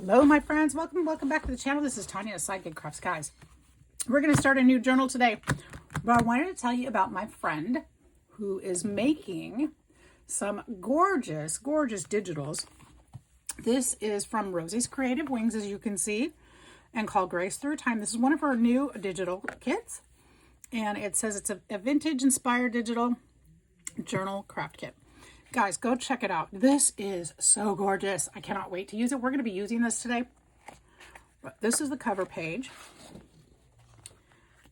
Hello, my friends. Welcome back to the channel. This is Tanya Sidegigcrafts, guys. We're going to start a new journal today, but I wanted to tell you about my friend who is making some gorgeous digitals. This is from Rosie's Creative Wings, as you can see, and called Grace Through Time. This is one of her new digital kits, and it says it's a vintage inspired digital journal craft kit. Guys, go check it out. This is so gorgeous. I cannot wait to use it. We're going to be using this today. But this is the cover page.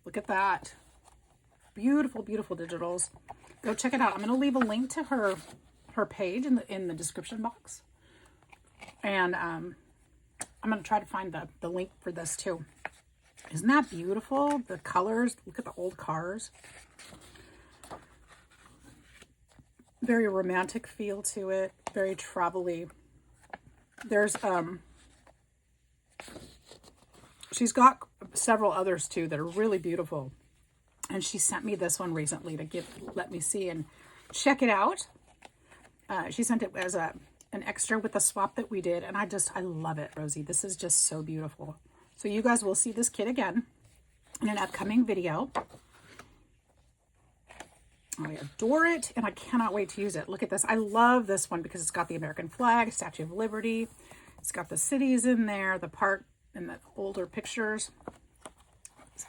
Look at that. Beautiful, beautiful digitals. Go check it out. I'm going to leave a link to her page in the description box. And I'm going to try to find the link for this too. Isn't that beautiful? The colors. Look at the old cars. Very romantic feel to it, very travel-y. There's she's got several others too that are really beautiful, and she sent me this one recently to let me see and check it out. She sent it as an extra with the swap that we did, and I love it, Rosie. This is just so beautiful. So you guys will see this kit again in an upcoming video. I adore it, and I cannot wait to use it. Look at this. I love this one because it's got the American flag, Statue of Liberty. It's got the cities in there, the park, and the older pictures,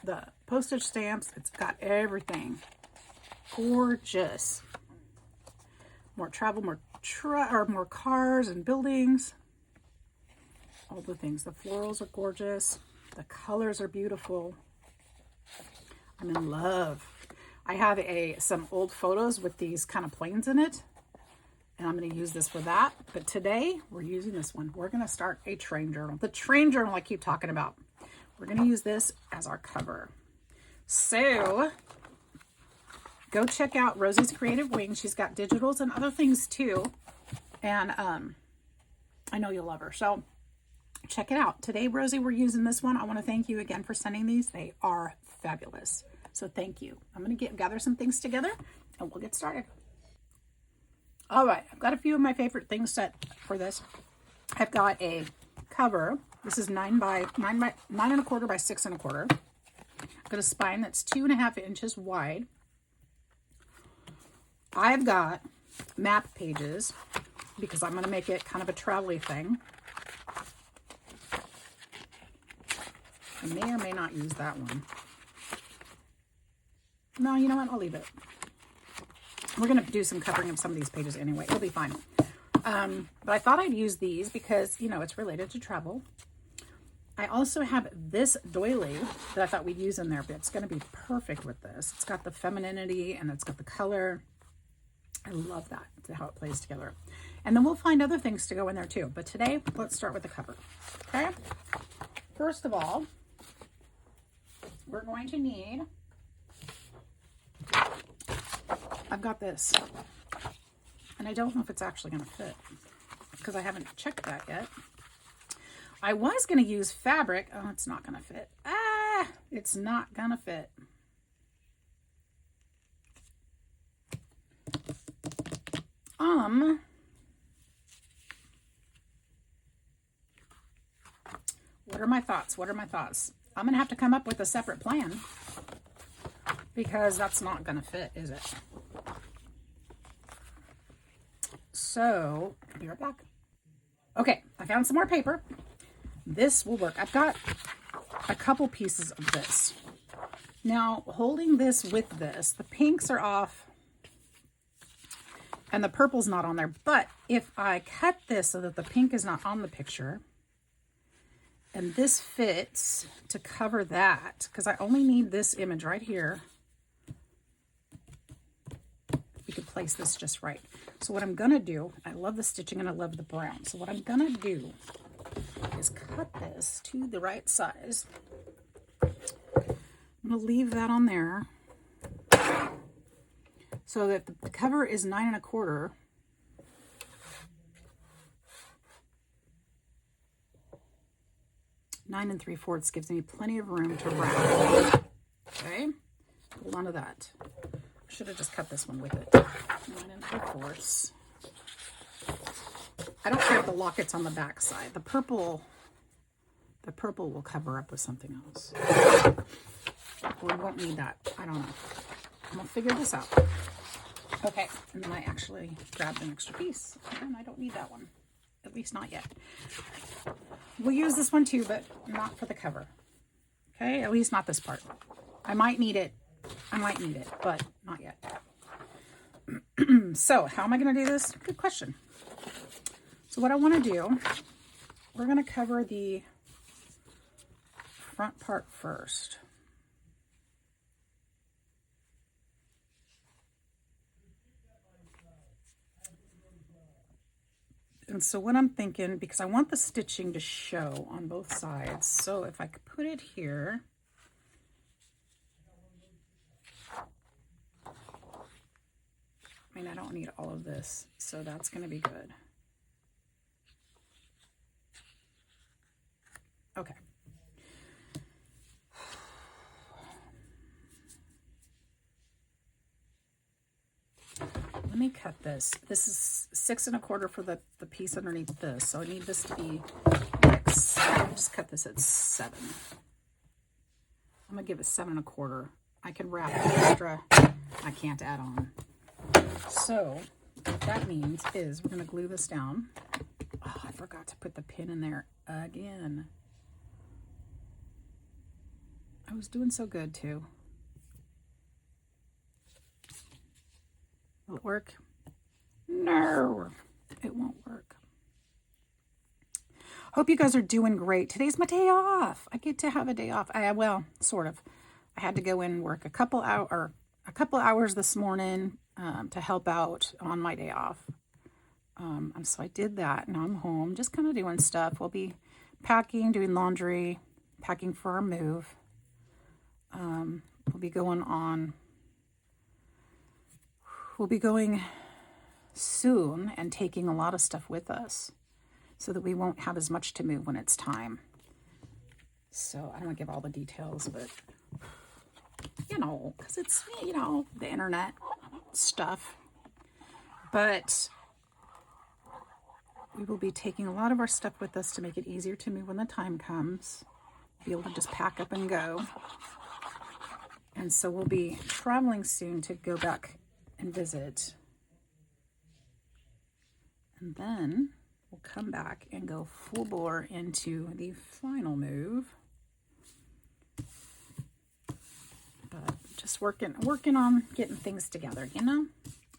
the postage stamps. It's got everything. Gorgeous. More travel, more cars and buildings. All the things. The florals are gorgeous. The colors are beautiful. I'm in love. I have some old photos with these kind of planes in it, and I'm going to use this for that. But today, we're using this one. We're going to start a train journal. The train journal I keep talking about. We're going to use this as our cover. So, go check out Rosie's Creative Wings. She's got digitals and other things too. And I know you'll love her. So, check it out. Today, Rosie, we're using this one. I want to thank you again for sending these. They are fabulous. So thank you. I'm going to gather some things together and we'll get started. All right. I've got a few of my favorite things set for this. I've got a cover. This is 9 1/4 by 6 1/4. I've got a spine that's 2.5 inches wide. I've got map pages because I'm going to make it kind of a travel-y thing. I may or may not use that one. No, you know what? I'll leave it. We're going to do some covering of some of these pages anyway. It'll be fine. But I thought I'd use these because, you know, it's related to travel. I also have this doily that I thought we'd use in there, but it's going to be perfect with this. It's got the femininity and it's got the color. I love that, how it plays together. And then we'll find other things to go in there too. But today, let's start with the cover. Okay? First of all, we're going to need... I've got this, and I don't know if it's actually going to fit because I haven't checked that yet. I was going to use fabric. Oh, it's not going to fit. It's not going to fit. What are my thoughts? I'm going to have to come up with a separate plan because that's not going to fit, is it? So, I'll be right back. Okay, I found some more paper. This will work. I've got a couple pieces of this. Now, holding this with this, the pinks are off and the purple's not on there. But if I cut this so that the pink is not on the picture and this fits to cover that, because I only need this image right here, we could place this just right. So what I'm going to do, I love the stitching and I love the brown. So what I'm going to do is cut this to the right size. I'm going to leave that on there so that the cover is 9 1/4. Nine 3/4 gives me plenty of room to wrap. Okay, hold on to that. Should have just cut this one with it. 9 3/4. I don't care if the locket's on the back side. The purple The purple will cover up with something else. We won't need that. I don't know. We'll figure this out. Okay, and then I actually grabbed an extra piece, and I don't need that one. At least not yet. We'll use this one too, but not for the cover. Okay, at least not this part. I might need it. But not yet. So, how am I going to do this? Good question. So what I want to do, we're going to cover the front part first. And so what I'm thinking, because I want the stitching to show on both sides, so if I could put it here, I mean, I don't need all of this, so that's going to be good. Okay. Let me cut this. This is 6 1/4 for the piece underneath this, so I need this to be like, I'll just cut this at 7. I'm gonna give it 7 1/4. I can wrap extra. I can't add on. So what that means is we're gonna glue this down. Oh, I forgot to put the pin in there again. I was doing so good too. Will it work? No, it won't work. Hope you guys are doing great. Today's my day off. I get to have a day off. Well, sort of. I had to go in and work a couple hours this morning to help out on my day off. So I did that. Now I'm home, just kind of doing stuff. We'll be packing, doing laundry, packing for our move. We'll be going soon and taking a lot of stuff with us so that we won't have as much to move when it's time. So I don't want to give all the details, but because it's, the internet stuff. But we will be taking a lot of our stuff with us to make it easier to move when the time comes. Be able to just pack up and go. And so we'll be traveling soon to go back and visit. And then we'll come back and go full bore into the final move. But just working on getting things together,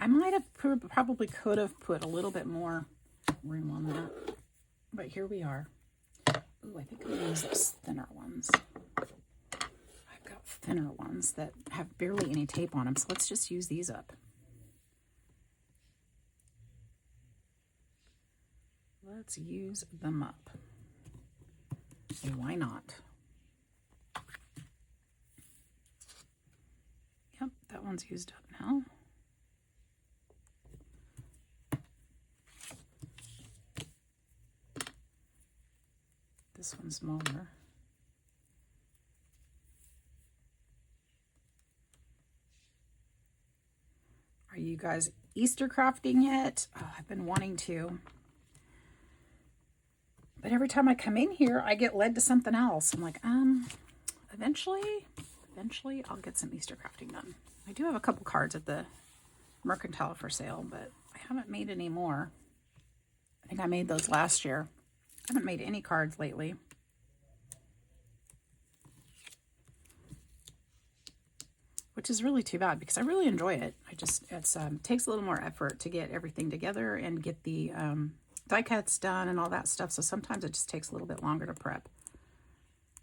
I might have probably could have put a little bit more room on that. But here we are. Ooh, I think I'm gonna use those thinner ones. I've got thinner ones that have barely any tape on them, so let's just use these up. Let's use them up. Why not? Yep, that one's used up now. This one's smaller. Are you guys Easter crafting yet? Oh, I've been wanting to. But every time I come in here, I get led to something else. I'm like, eventually I'll get some Easter crafting done. I do have a couple cards at the Mercantile for sale, but I haven't made any more. I think I made those last year. I haven't made any cards lately. Which is really too bad because I really enjoy it. It takes a little more effort to get everything together and get the die cuts done and all that stuff. So sometimes it just takes a little bit longer to prep.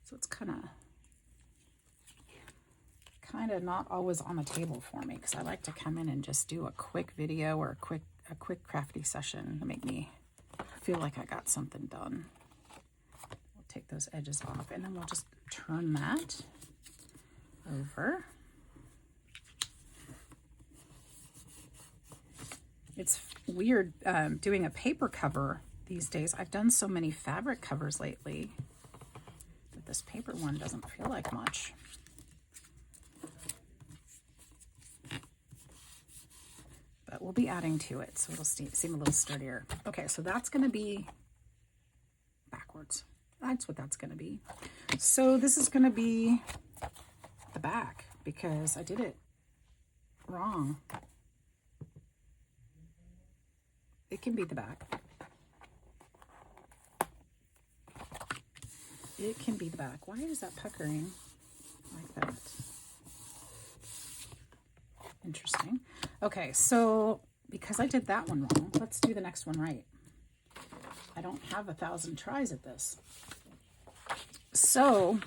So it's kind of not always on the table for me because I like to come in and just do a quick video or a quick crafty session to make me feel like I got something done. We'll take those edges off and then we'll just turn that over. It's weird doing a paper cover these days. I've done so many fabric covers lately that this paper one doesn't feel like much. But we'll be adding to it, so it'll seem a little sturdier. Okay, so that's going to be backwards. That's what that's going to be. So this is going to be the back because I did it wrong. It can be the back. It can be the back. Why is that puckering like that? Interesting. Okay, so because I did that one wrong, let's do the next one right. I don't have 1,000 tries at this. So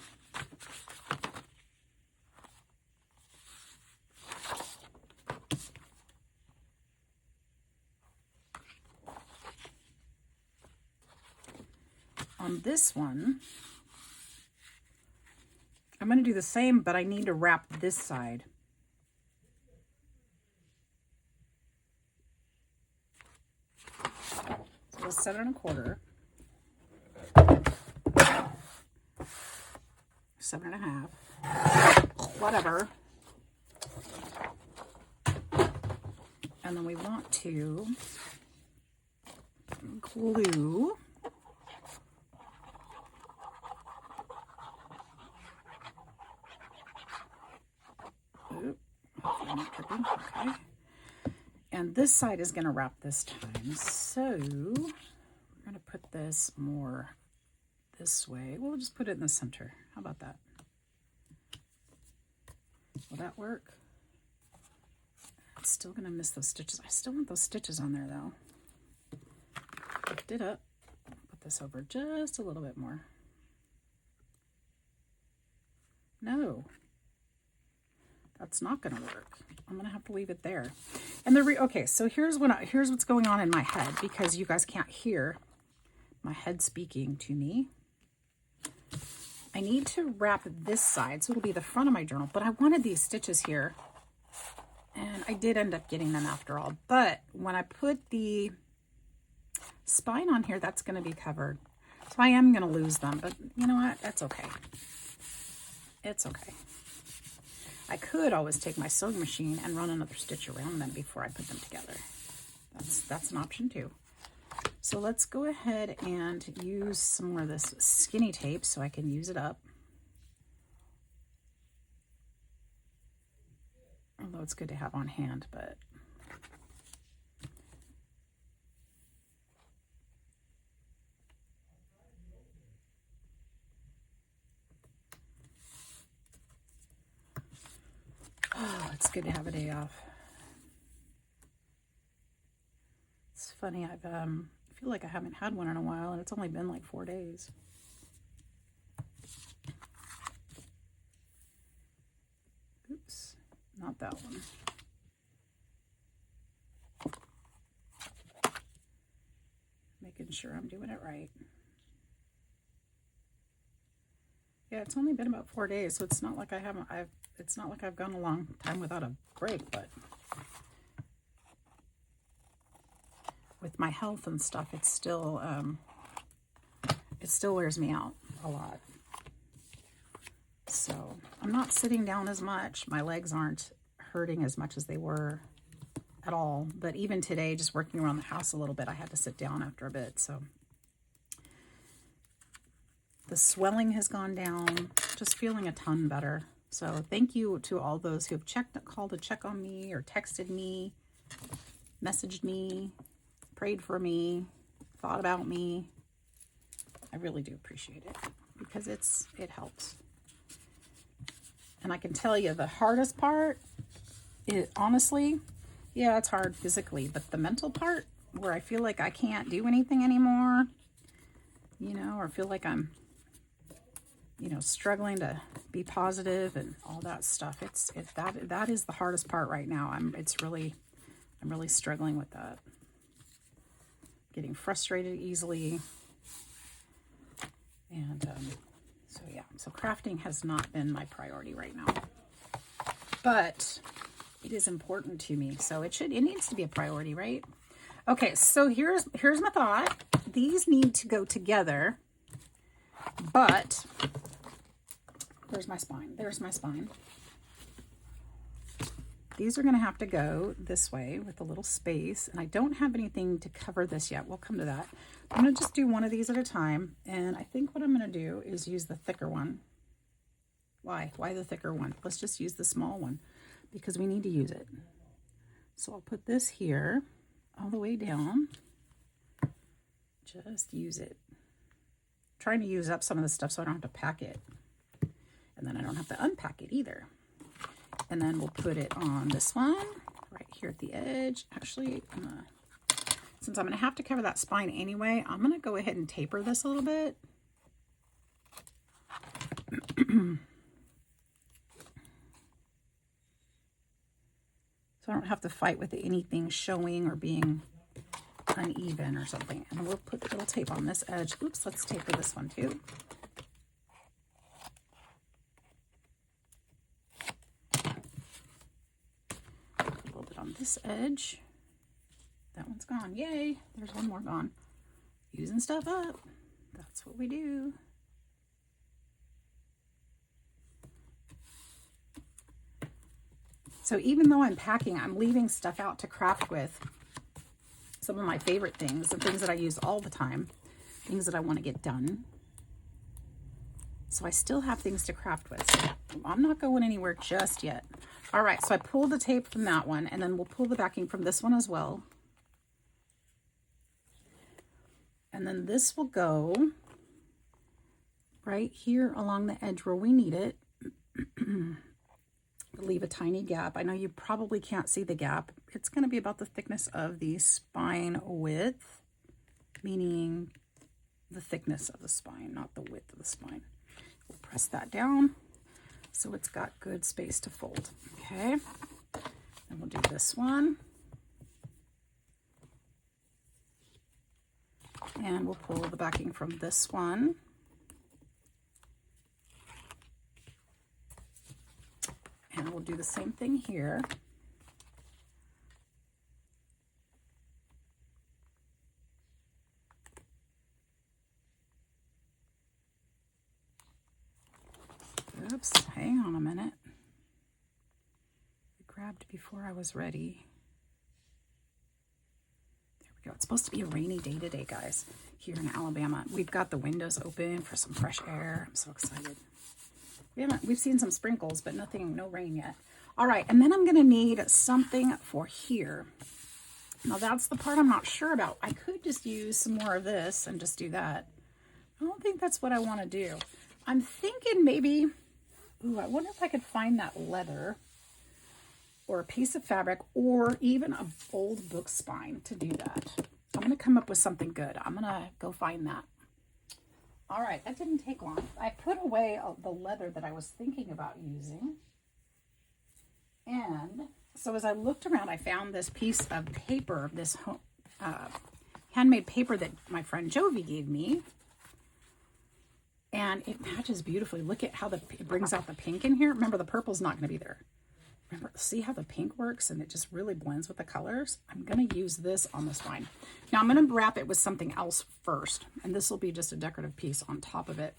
on this one, I'm going to do the same, but I need to wrap this side. So 7 1/4, 7 1/2, whatever. And then we want to glue okay. And this side is going to wrap this time. So we're going to put this more this way. We'll just put it in the center. How about that? Will that work? It's still going to miss those stitches. I still want those stitches on there though. Lift it up. Put this over just a little bit more. No. That's not going to work. I'm going to have to leave it there. And okay, so here's what's going on in my head because you guys can't hear my head speaking to me. I need to wrap this side, so it'll be the front of my journal, but I wanted these stitches here, and I did end up getting them after all. But when I put the spine on here, that's going to be covered. So I am going to lose them, but you know what? That's okay. It's okay. I could always take my sewing machine and run another stitch around them before I put them together. That's an option too. So let's go ahead and use some more of this skinny tape so I can use it up. Although it's good to have on hand, but oh, it's good to have a day off. It's funny, I feel like I haven't had one in a while, and it's only been like 4 days. Oops, not that one. Making sure I'm doing it right. Yeah, it's only been about 4 days, so it's not like it's not like I've gone a long time without a break, but with my health and stuff, it still wears me out a lot. So I'm not sitting down as much. My legs aren't hurting as much as they were at all. But even today, just working around the house a little bit, I had to sit down after a bit. So the swelling has gone down, just feeling a ton better. So thank you to all those who have called to check on me or texted me, messaged me, prayed for me, thought about me. I really do appreciate it because it helps. And I can tell you the hardest part, honestly, yeah, it's hard physically, but the mental part where I feel like I can't do anything anymore, you know, or feel like I'm, you know, struggling to be positive and all that stuff. That is the hardest part right now. I'm really struggling with that. Getting frustrated easily. And so yeah, so crafting has not been my priority right now, but it is important to me. So it needs to be a priority, right? Okay, so here's my thought. These need to go together, but where's my spine? There's my spine. These are going to have to go this way with a little space, and I don't have anything to cover this yet. We'll come to that. I'm going to just do one of these at a time, and I think what I'm going to do is use the thicker one. Why? Why the thicker one? Let's just use the small one because we need to use it. So I'll put this here all the way down. Just use it. I'm trying to use up some of the stuff so I don't have to pack it. And then I don't have to unpack it either. And then we'll put it on this one right here at the edge. Actually, since I'm going to have to cover that spine anyway, I'm going to go ahead and taper this a little bit. So I don't have to fight with anything showing or being uneven or something. And we'll put a little tape on this edge. Oops, let's taper this one too. A little bit on this edge. That one's gone. Yay, there's one more gone. Using stuff up. That's what we do. So even though I'm packing, I'm leaving stuff out to craft with. Some of my favorite things, the things that I use all the time, things that I want to get done. So I still have things to craft with. So I'm not going anywhere just yet. All right, so I pulled the tape from that one, and then we'll pull the backing from this one as well. And then this will go right here along the edge where we need it. Leave a tiny gap. I know you probably can't see the gap. It's going to be about the thickness of the spine width, meaning the thickness of the spine, not the width of the spine. We'll press that down so it's got good space to fold. Okay, and we'll do this one. And we'll pull the backing from this one. And we'll do the same thing here. Oops, hang on a minute. I grabbed before I was ready. There we go. It's supposed to be a rainy day today, guys, here in Alabama. We've got the windows open for some fresh air. I'm so excited. We've seen some sprinkles, but no rain yet. All right, and then I'm going to need something for here. Now that's the part I'm not sure about. I could just use some more of this and just do that. I don't think that's what I want to do. I'm thinking maybe, ooh, I wonder if I could find that leather or a piece of fabric or even an old book spine to do that. I'm going to come up with something good. I'm going to go find that. All right, that didn't take long. I put away the leather that I was thinking about using. And so as I looked around, I found this piece of paper, this handmade paper that my friend Jovi gave me. And it matches beautifully. Look at how it brings out the pink in here. Remember, the purple's not going to be there. Remember, see how the pink works and it just really blends with the colors? I'm going to use this on the spine. Now I'm going to wrap it with something else first. And this will be just a decorative piece on top of it.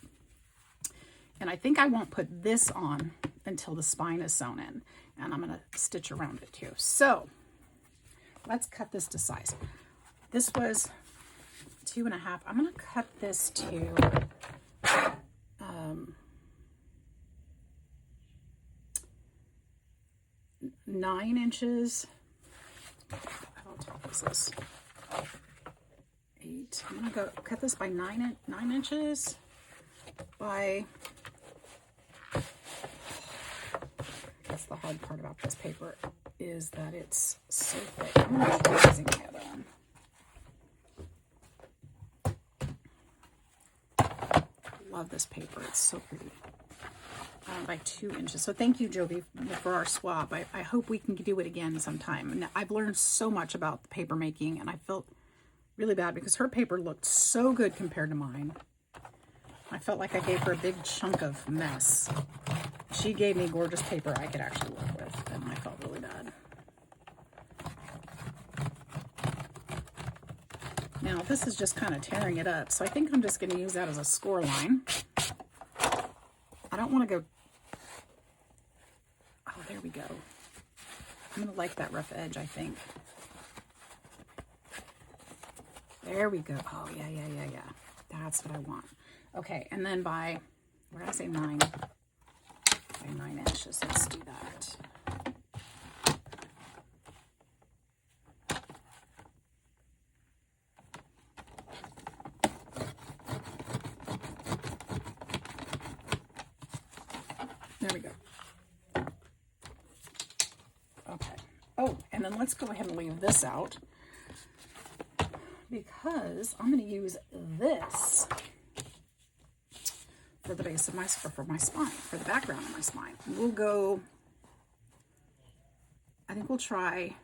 And I think I won't put this on until the spine is sewn in. And I'm going to stitch around it too. So let's cut this to size. This was 2.5. I'm going to cut this to 9 inches. How tall is this? 8. I'm gonna cut this by 9 inches by. That's the hard part about this paper, is that it's so thick. I'm gonna try using the other one. Love this paper. It's so pretty. By 2 inches. So thank you, Jovi, for our swap. I hope we can do it again sometime. And I've learned so much about paper making, and I felt really bad because her paper looked so good compared to mine. I felt like I gave her a big chunk of mess. She gave me gorgeous paper I could actually work with, and I felt really bad. Now, this is just kind of tearing it up, so I think I'm just going to use that as a score line. I don't want to go. Oh, there we go. I'm gonna like that rough edge, I think. There we go. Oh, yeah. That's what I want. Okay, and then by, what did I say, 9? By 9 inches, let's do that. There we go. Okay. Oh, and then let's go ahead and leave this out because I'm going to use this for the base of my, for my spine, for the background of my spine. We'll go, I think we'll try,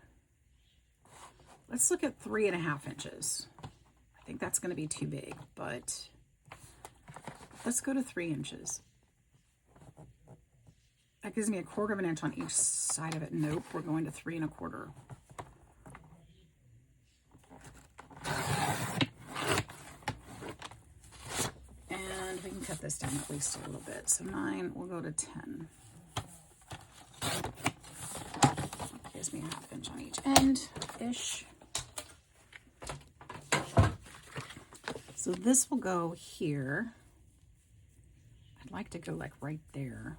let's look at 3.5 inches. I think that's going to be too big, but let's go to 3 inches. That gives me 1/4 inch on each side of it. Nope, we're going to 3 1/4. And we can cut this down at least a little bit. So 9, we'll go to 10. Gives me 1/2 inch on each end-ish. So this will go here. I'd like to go like right there.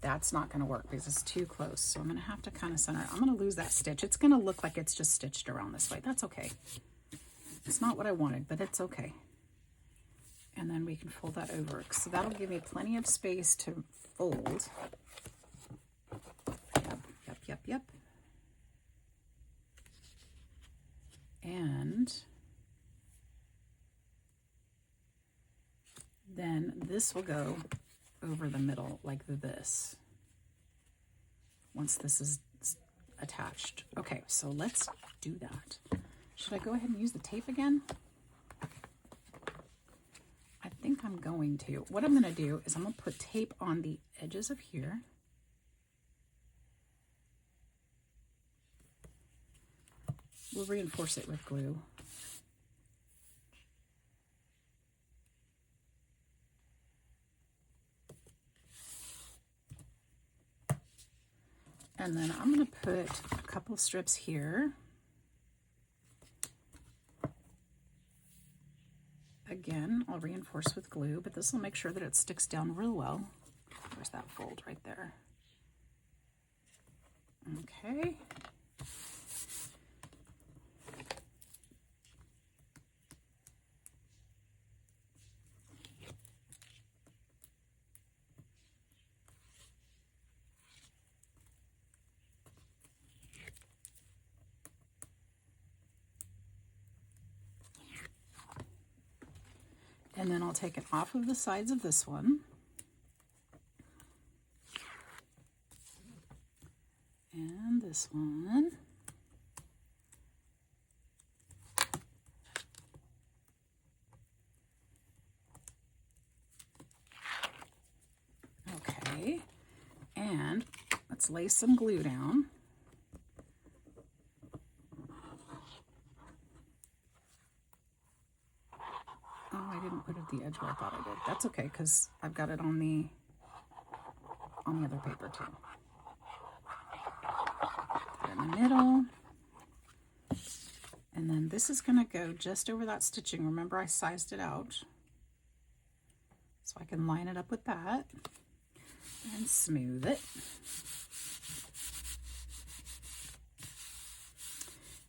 That's not going to work because it's too close. So I'm going to have to kind of center it. I'm going to lose that stitch. It's going to look like it's just stitched around this way. That's okay. It's not what I wanted, but it's okay. And then we can fold that over. So that'll give me plenty of space to fold. Yep. And then this will go over the middle like this once this is attached. Okay, so let's do that. Should I go ahead and use the tape again? I think I'm going to. What I'm going to do is I'm going to put tape on the edges of here. We'll reinforce it with glue. And then I'm going to put a couple strips here. Again, I'll reinforce with glue, but this will make sure that it sticks down real well. There's that fold right there. Okay. And then I'll take it off of the sides of this one. And this one. Okay. And let's lay some glue down. I didn't put it at the edge where I thought I did. That's okay, because I've got it on the other paper too. Put it in the middle. And then this is going to go just over that stitching. Remember, I sized it out. So I can line it up with that and smooth it.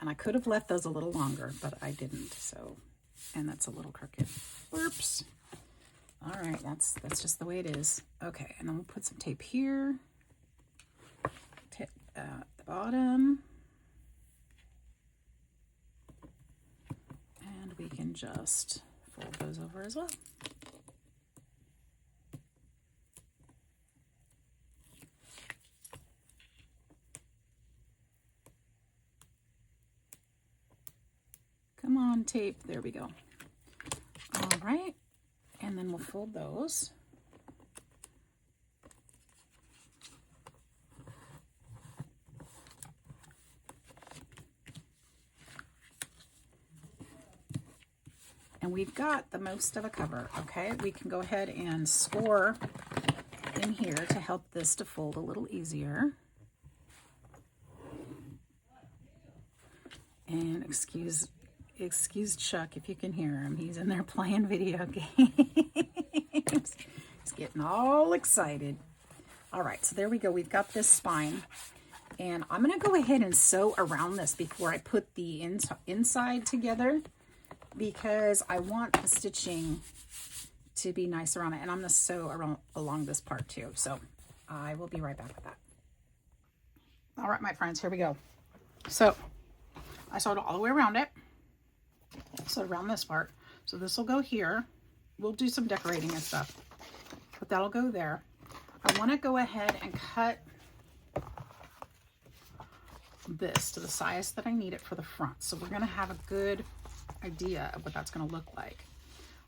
And I could have left those a little longer, but I didn't. So, and that's a little crooked. Whoops. All right, that's just the way it is. Okay, and then we'll put some tape here. Tape at the bottom. And we can just fold those over as well. Come on, tape. There we go. All right. And then we'll fold those. And we've got the most of a cover, okay? We can go ahead and score in here to help this to fold a little easier. And excuse Chuck if you can hear him. He's in there playing video games. He's getting all excited. All right, so there we go. We've got this spine. And I'm going to go ahead and sew around this before I put the inside together, because I want the stitching to be nice around it. And I'm going to sew along this part too. So I will be right back with that. All right, my friends, here we go. So I sewed all the way around it. So around this part. So this will go here. We'll do some decorating and stuff, but that'll go there. I want to go ahead and cut this to the size that I need it for the front. So we're going to have a good idea of what that's going to look like.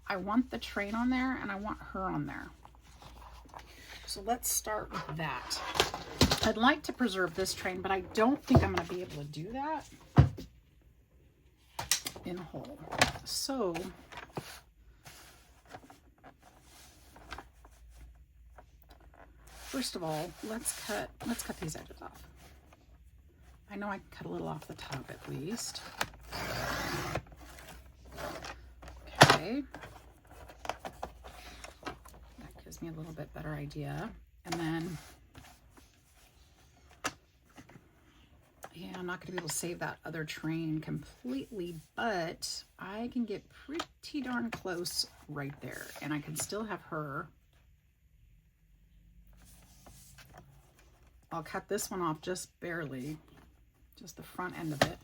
I want the train on there and I want her on there. So let's start with that. I'd like to preserve this train, but I don't think I'm going to be able to do that in whole. So first of all, let's cut these edges off. I know I can cut a little off the top at least. Okay. That gives me a little bit better idea. And then, yeah, I'm not going to be able to save that other train completely, but I can get pretty darn close right there. And I can still have her. I'll cut this one off just barely. Just the front end of it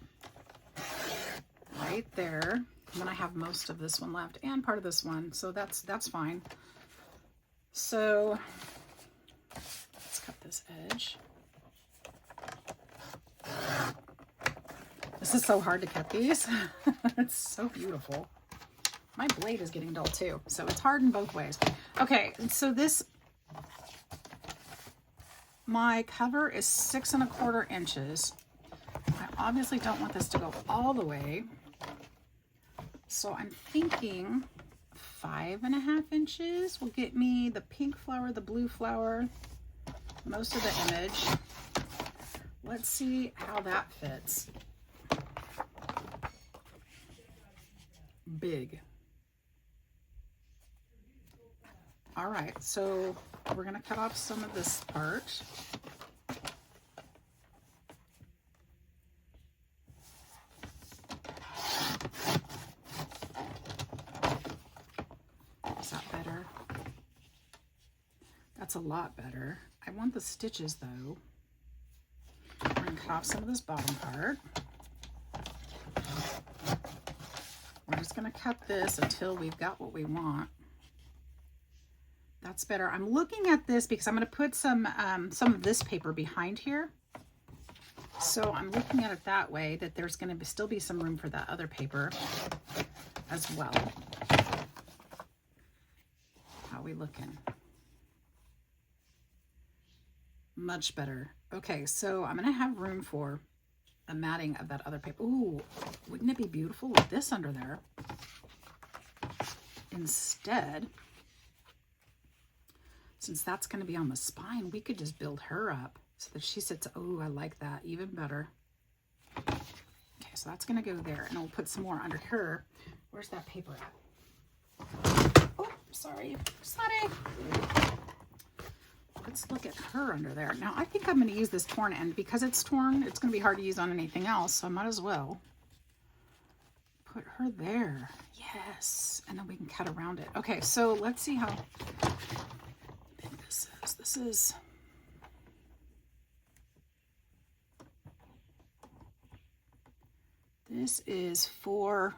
right there. And then I have most of this one left and part of this one, so that's fine. So let's cut this edge. This is so hard to cut these. It's so beautiful. My blade is getting dull too, so it's hard in both ways. Okay, so my cover is 6 1/4 inches. I obviously don't want this to go all the way, so I'm thinking 5 1/2 inches will get me the pink flower, the blue flower, most of the image. Let's see how that fits. Big. All right, so we're going to cut off some of this part. Is that better? That's a lot better. I want the stitches though. We're going to cut off some of this bottom part. We're just going to cut this until we've got what we want. That's better. I'm looking at this because I'm going to put some of this paper behind here. So I'm looking at it that way, that there's going to still be some room for that other paper as well. How are we looking? Much better. Okay, so I'm going to have room for a matting of that other paper. Ooh, wouldn't it be beautiful with this under there? Instead, since that's going to be on the spine, we could just build her up so that she sits. Oh, I like that even better. Okay, so that's going to go there, and we'll put some more under her. Where's that paper at? Oh, sorry. Let's look at her under there. Now, I think I'm going to use this torn end because it's torn. It's going to be hard to use on anything else, so I might as well put her there. Yes, and then we can cut around it. Okay, so let's see how big this is. This is 4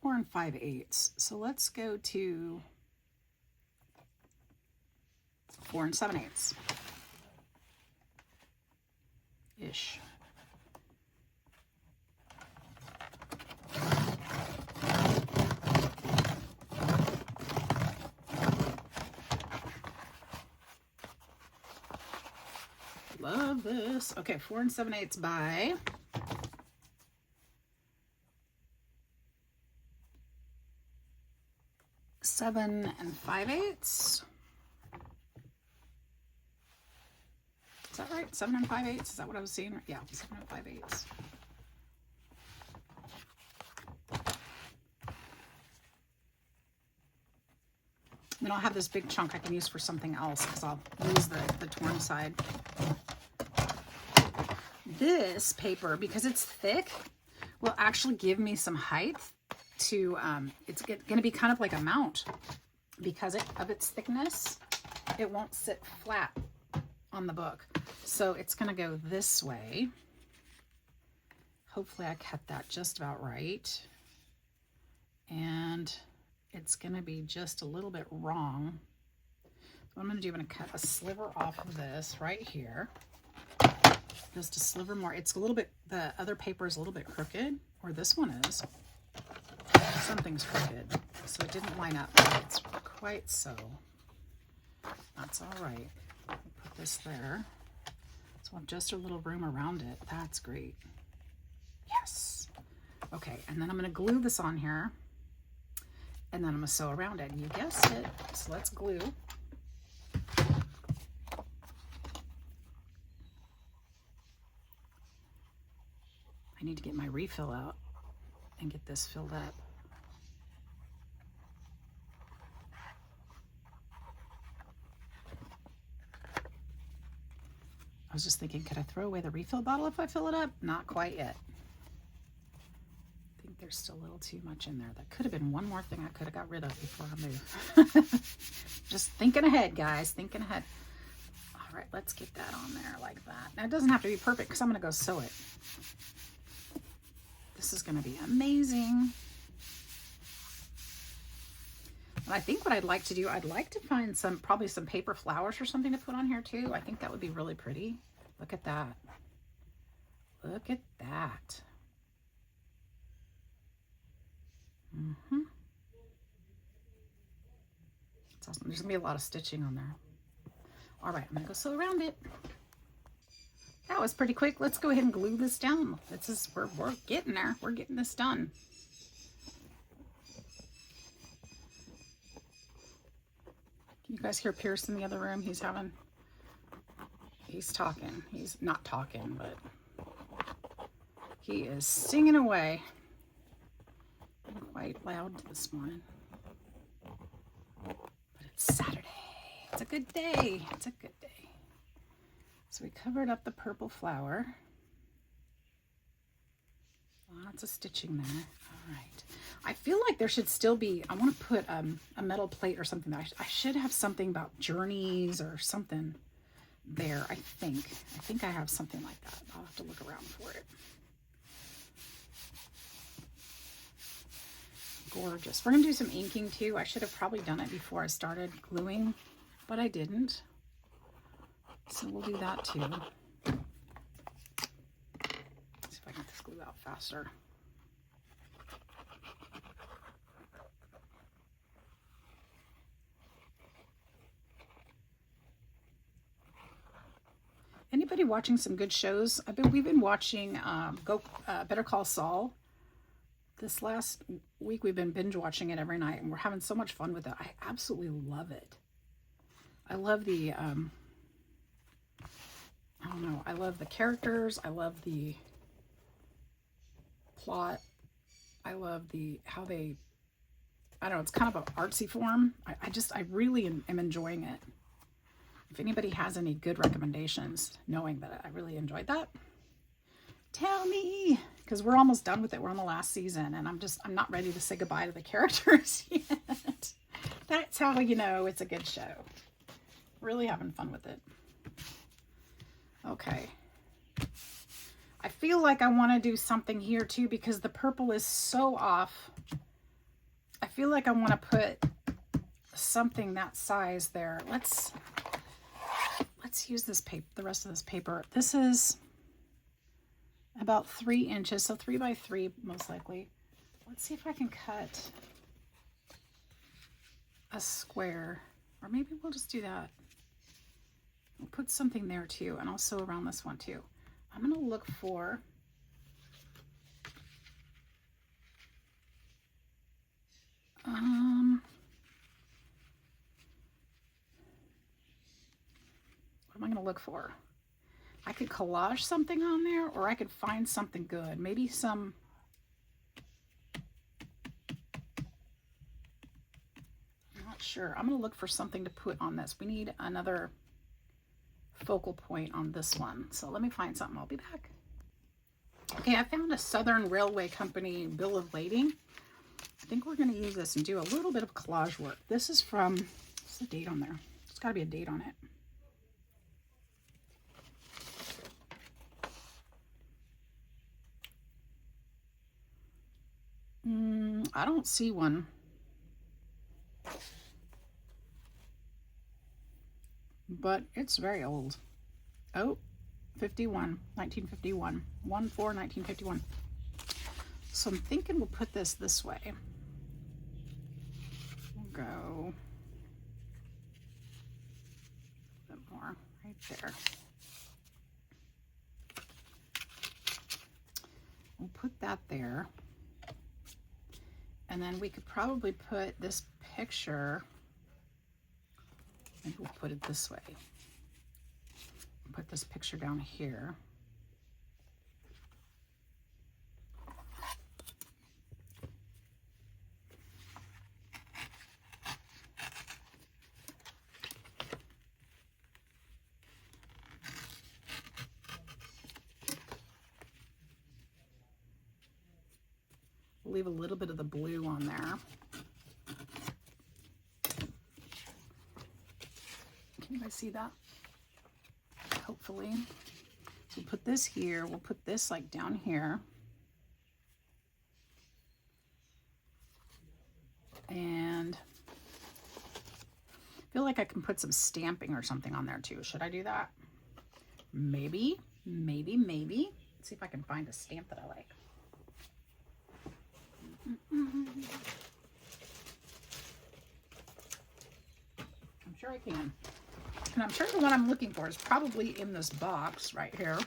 5/8. So let's go to 4 7/8 ish. Love this. Okay, 4 7/8 by 7 5/8. Is that right? 7 5/8? Is that what I was seeing? Yeah, 7 5/8. Then I'll have this big chunk I can use for something else because I'll use the torn side. This paper, because it's thick, will actually give me some height to, it's going to be kind of like a mount because of its thickness. It won't sit flat on the book. So it's going to go this way. Hopefully I cut that just about right. And it's going to be just a little bit wrong. So what I'm going to do, I'm going to cut a sliver off of this right here. Just a sliver more. It's a little bit, the other paper is a little bit crooked, or this one is. Something's crooked. So it didn't line up quite so. That's all right. I'll put this there. So I have just a little room around it. That's great. Yes. Okay, and then I'm going to glue this on here. And then I'm going to sew around it. You guessed it. So let's glue. I need to get my refill out and get this filled up. I was just thinking, could I throw away the refill bottle if I fill it up? Not quite yet. I think there's still a little too much in there. That could have been one more thing I could have got rid of before I move. Just thinking ahead, guys, thinking ahead. All right, let's get that on there like that. Now, it doesn't have to be perfect because I'm going to go sew it. This is going to be amazing. And I think what I'd like to do, I'd like to find probably some paper flowers or something to put on here too. I think that would be really pretty. Look at that. Look at that. It's awesome. There's gonna be a lot of stitching on there. All right, I'm gonna go sew around it. That was pretty quick. Let's go ahead and glue this down. We're getting there. We're getting this done. Can you guys hear Pierce in the other room? He's talking. He's not talking, but he is singing away. Quite loud this morning. But it's Saturday. It's a good day. It's a good day. So we covered up the purple flower. Lots of stitching there. All right. I feel like there should still be, I want to put a metal plate or something. I should have something about journeys or something there, I think. I think I have something like that. I'll have to look around for it. Gorgeous. We're going to do some inking too. I should have probably done it before I started gluing, but I didn't. So we'll do that too. Let's see if I can get this glue out faster. Anybody watching some good shows? We've been watching Better Call Saul. This last week we've been binge watching it every night, and we're having so much fun with it. I absolutely love it. I love the I don't know. I love the characters. I love the plot. I love how they, I don't know, it's kind of an artsy form. I really am enjoying it. If anybody has any good recommendations, knowing that I really enjoyed that, tell me, because we're almost done with it. We're on the last season, and I'm not ready to say goodbye to the characters yet. That's how you know it's a good show. Really having fun with it. Okay. I feel like I want to do something here too, because the purple is so off. I feel like I want to put something that size there. Let's use this paper, the rest of this paper. This is about 3 inches, so 3 by 3 most likely. Let's see if I can cut a square, or maybe we'll just do that. We'll put something there too, and I'll sew around this one too. I'm going to look for what am I going to look for? I could collage something on there, or I could find something good. Maybe some, I'm not sure. I'm going to look for something to put on this. We need another focal point on this one. So let me find something. I'll be back. Okay, I found a Southern Railway Company bill of lading. I think we're going to use this and do a little bit of collage work. This is from, what's the date on there? There's got to be a date on it. I don't see one. But it's very old. Oh, 1951. 1/4/1951. So I'm thinking we'll put this way. We'll go a bit more right there. We'll put that there. And then we could probably put this picture, maybe we'll put it this way. Put this picture down here. We'll leave a little bit of the blue on there. Can you guys see that? Hopefully. So we'll put this here. We'll put this like down here. And I feel like I can put some stamping or something on there too. Should I do that? Maybe. Let's see if I can find a stamp that I like. I'm sure I can. And I'm sure the one I'm looking for is probably in this box right here.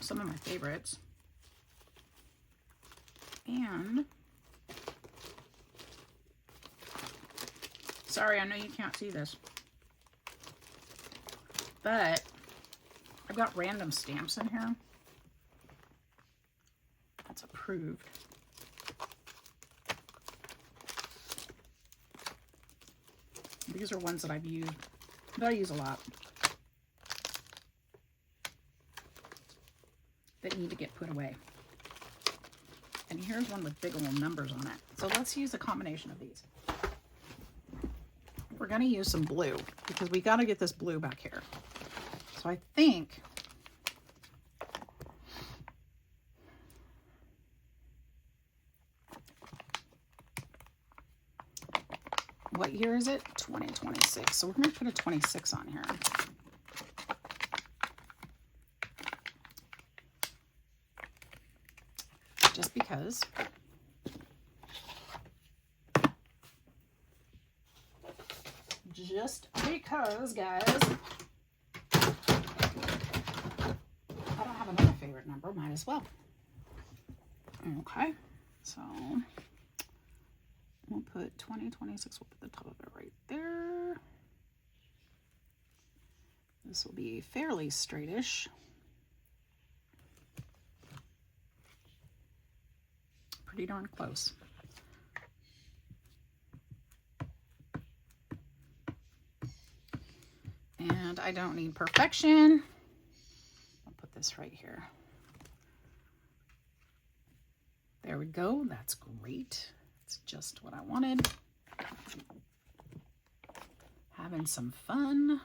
Some of my favorites. And sorry, I know you can't see this, but I've got random stamps in here. That's approved. These are ones that I've used, that I use a lot, that need to get put away. And here's one with big old numbers on it. So let's use a combination of these. We're going to use some blue because we got to get this blue back here. So I think what year is it? 2026. So we're going to put a 26 on here. Just because. Just because, guys. I don't have another favorite number. Might as well. Okay. So we'll put 2026. We'll put the top of it right there. This will be fairly straightish. Pretty darn close. And I don't need perfection. I'll put this right here. There we go. That's great. It's just what I wanted. Having some fun.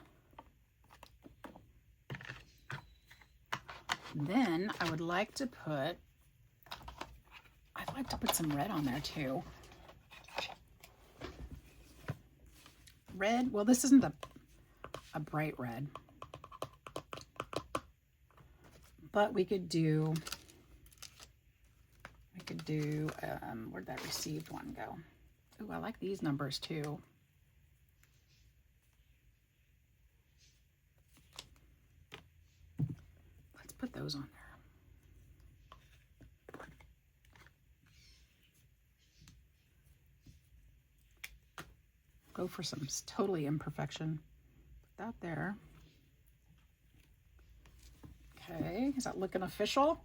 Then I would like to put, I'd like to put some red on there too. Red, well, this isn't a bright red, but we could do, where'd that received one go? Ooh, I like these numbers too. Let's put those on there. go for some totally imperfection. Put that there. Okay, is that looking official?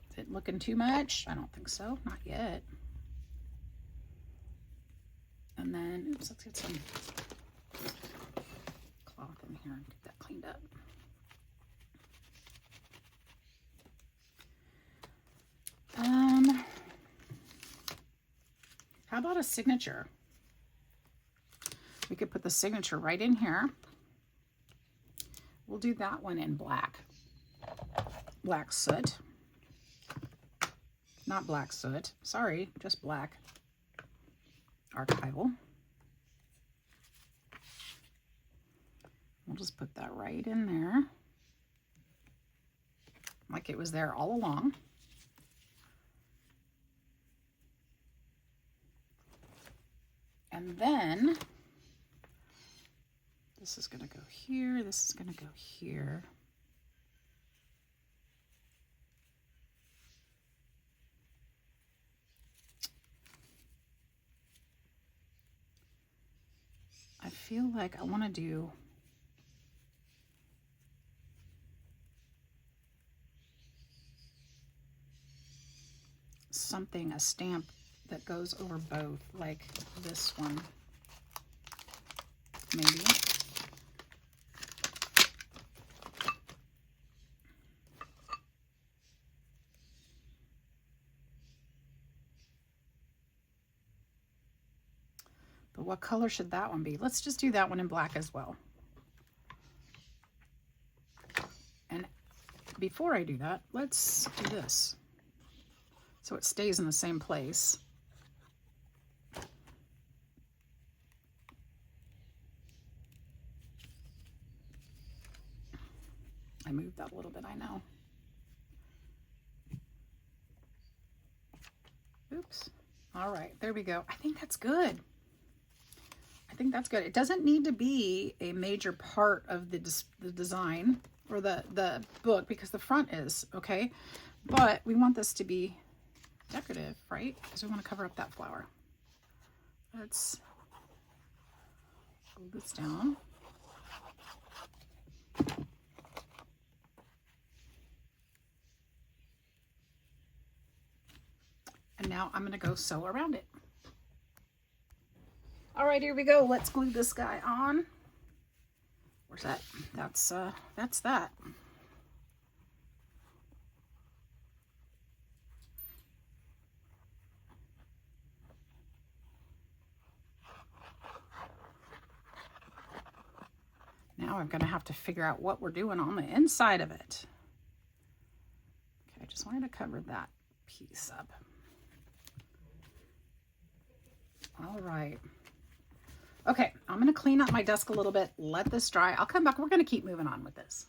Is it looking too much? I don't think so, not yet. And then, oops, let's get some cloth in here and get that cleaned up. How about a signature? We could put the signature right in here. We'll do that one in black. Black soot. Not black soot. Sorry, just black. Archival. We'll just put that right in there. Like it was there all along. And then this is going to go here. This is going to go here. I feel like I want to do something, a stamp that goes over both, like this one, maybe. But what color should that one be? Let's just do that one in black as well. And before I do that, let's do this so it stays in the same place. I moved that a little bit, I know. Oops. All right, there we go. I think that's good. I think that's good. It doesn't need to be a major part of the design or the book, because the front is, okay? But we want this to be decorative, right? Because we want to cover up that flower. Let's glue this down. And now I'm going to go sew around it. All right, here we go. Let's glue this guy on. Where's that? That's that. Now I'm going to have to figure out what we're doing on the inside of it. Okay, I just wanted to cover that piece up. All right. Okay, I'm going to clean up my desk a little bit, let this dry. I'll come back. We're going to keep moving on with this.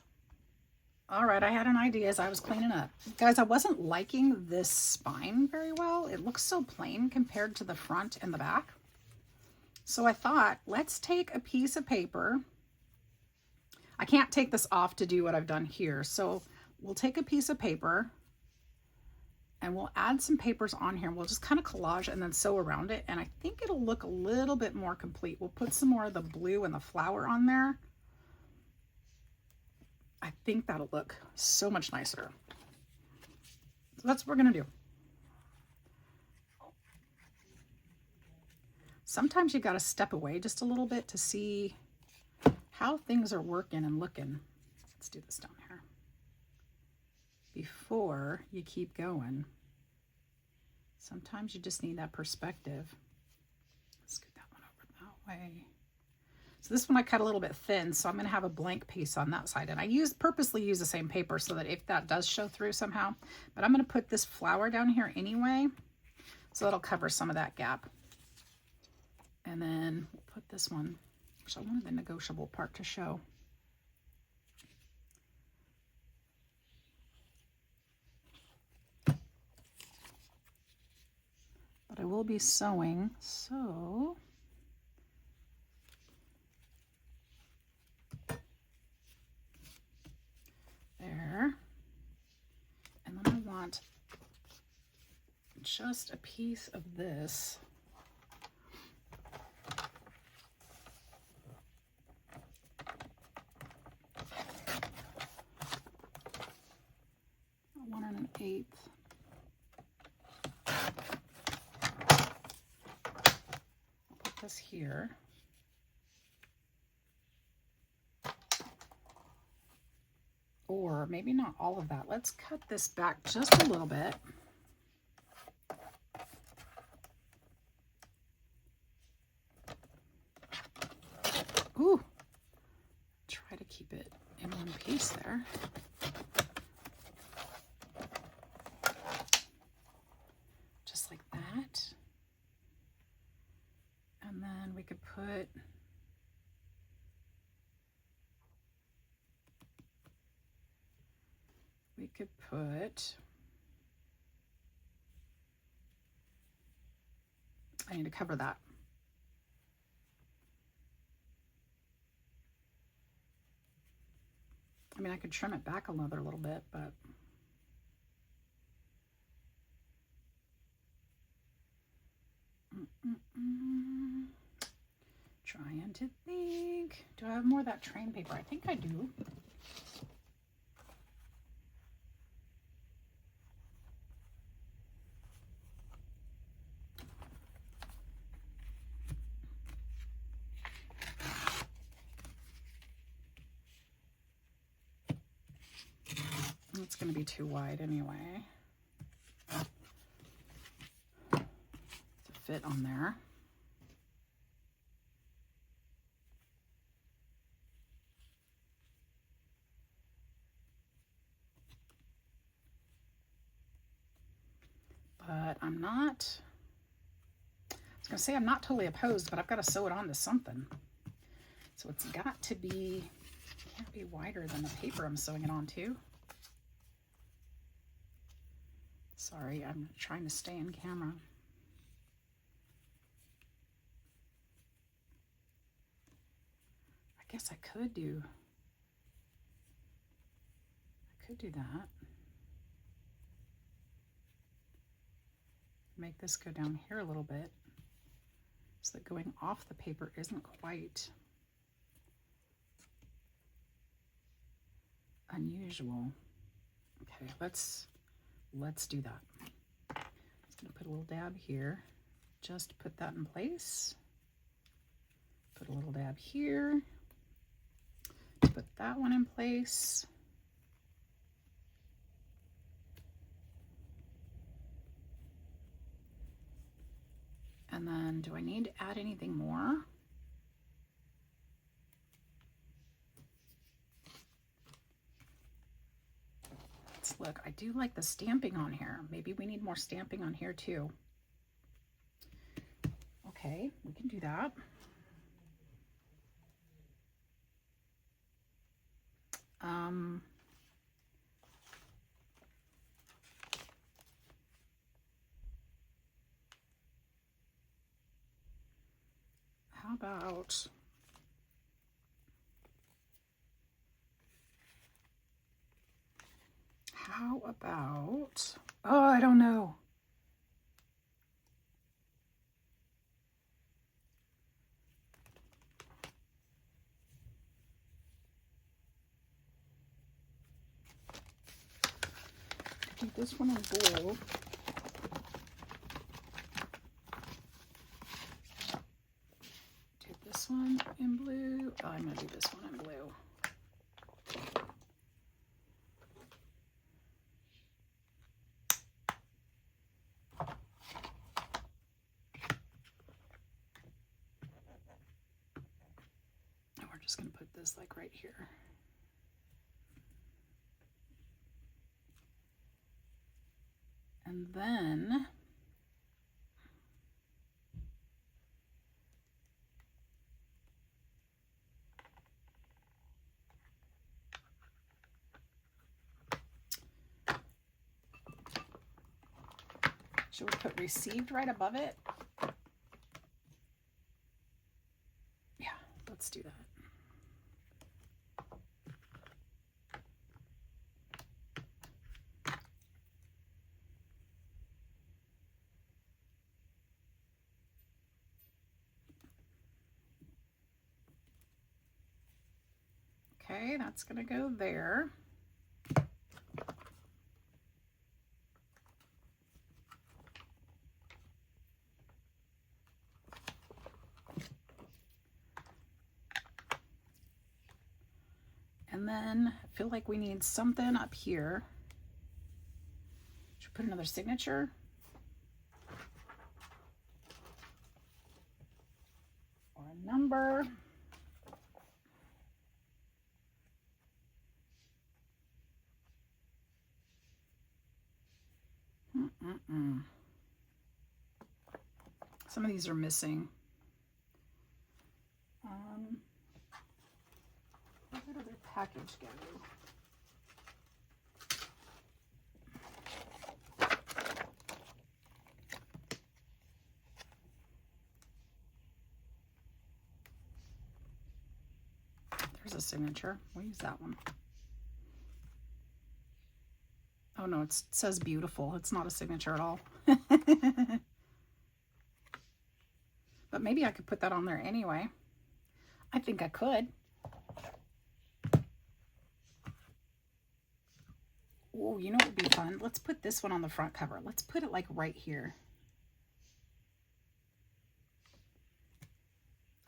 All right, I had an idea as I was cleaning up. Guys, I wasn't liking this spine very well. It looks so plain compared to the front and the back. So I thought, let's take a piece of paper. I can't take this off to do what I've done here. So we'll take a piece of paper and we'll add some papers on here. We'll just kind of collage and then sew around it. And I think it'll look a little bit more complete. We'll put some more of the blue and the flower on there. I think that'll look so much nicer. So that's what we're gonna do. Sometimes you gotta step away just a little bit to see how things are working and looking. Let's do this down here. Before you keep going. Sometimes you just need that perspective. Let's scoot that one over that way. So this one I cut a little bit thin, so I'm going to have a blank piece on that side. And I purposely use the same paper so that if that does show through somehow. But I'm going to put this flower down here anyway, so that'll cover some of that gap. And then we'll put this one, which I wanted the negotiable part to show. But I will be sewing, so there. And then I want just a piece of this 1/8. I'll put this here. Or maybe not all of that. Let's cut this back just a little bit. Ooh, try to keep it in one piece there. Just like that. And then we could put I need to cover that. I mean, I could trim it back another little bit, but trying to think. Do I have more of that train paper? I think I do. It's going to be too wide anyway to fit on there. But I'm not, I was going to say I'm not totally opposed, but I've got to sew it onto something. So it's got to be, can't be wider than the paper I'm sewing it onto. Sorry, I'm trying to stay in camera. I guess I could do that. Make this go down here a little bit so that going off the paper isn't quite unusual. Okay, let's do that. I'm just gonna put a little dab here, just to put that in place. Put a little dab here, put that one in place. And then, do I need to add anything more? Let's look. I do like the stamping on here. Maybe we need more stamping on here too. Okay, we can do that. How about, oh, I don't know. Do this one in blue. Do this one in blue. Oh, I'm going to do this one in blue. And we're just going to put this like right here. And then should we put received right above it? Yeah, let's do that. Okay, that's going to go there. And then I feel like we need something up here. Should we put another signature? Or a number? Some of these are missing. Where did other package go? There's a signature. We'll use that one. Oh no, it says beautiful. It's not a signature at all. But maybe I could put that on there anyway. I think I could. Oh, you know what would be fun? Let's put this one on the front cover. Let's put it like right here.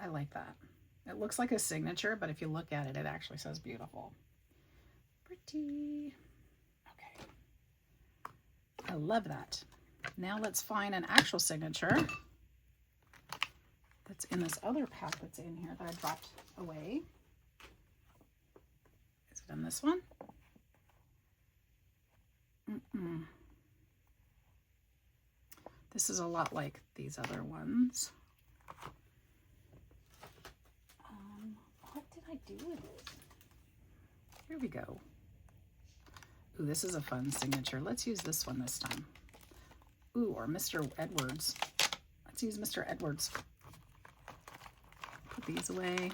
I like that. It looks like a signature, but if you look at it, it actually says beautiful. Pretty. Okay. I love that. Now let's find an actual signature that's in this other pack that's in here that I dropped away. Is it in this one? This is a lot like these other ones. What did I do with it? Here we go. Ooh, this is a fun signature. Let's use this one this time. Ooh, or Mr. Edwards. Let's use Mr. Edwards. Put these away.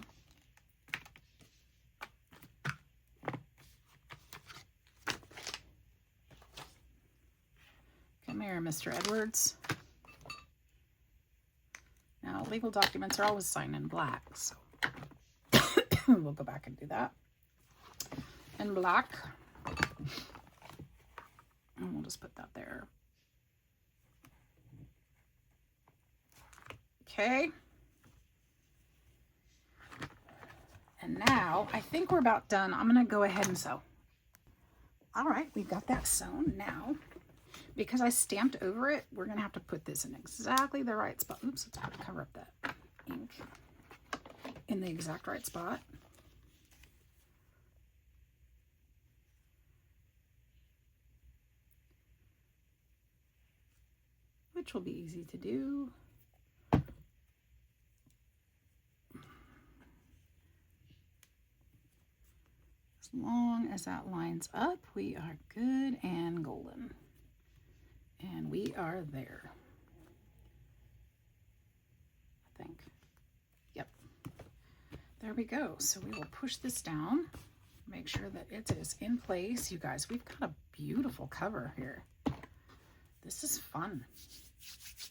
Come here, Mr. Edwards. Now, legal documents are always signed in black, so we'll go back and do that in black. And we'll just put that there. Okay. And now I think we're about done. I'm going to go ahead and sew. All right, we've got that sewn. Now, because I stamped over it, we're going to have to put this in exactly the right spot. Oops, let's have to cover up that ink in the exact right spot. Which will be easy to do. As long as that lines up, we are good and golden. And we are there. I think. Yep. There we go. So we will push this down. Make sure that it is in place. You guys, we've got a beautiful cover here. This is fun.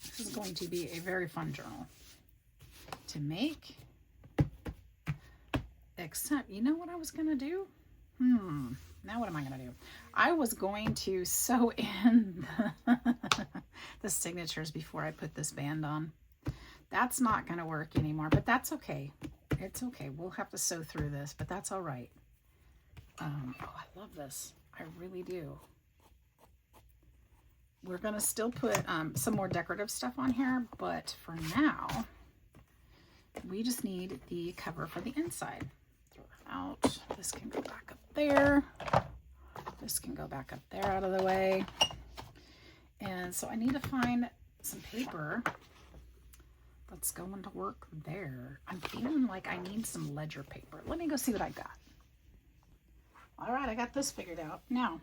This is going to be a very fun journal to make. Except, you know what I was going to do? Now what am I going to do? I was going to sew in the signatures before I put this band on. That's not going to work anymore, but that's okay. It's okay. We'll have to sew through this, but that's all right. Oh, I love this. I really do. We're going to still put some more decorative stuff on here, but for now, we just need the cover for the inside. Throw that out. This can go back up there. This can go back up there out of the way. And so I need to find some paper that's going to work there. I'm feeling like I need some ledger paper. Let me go see what I got. All right, I got this figured out. Now,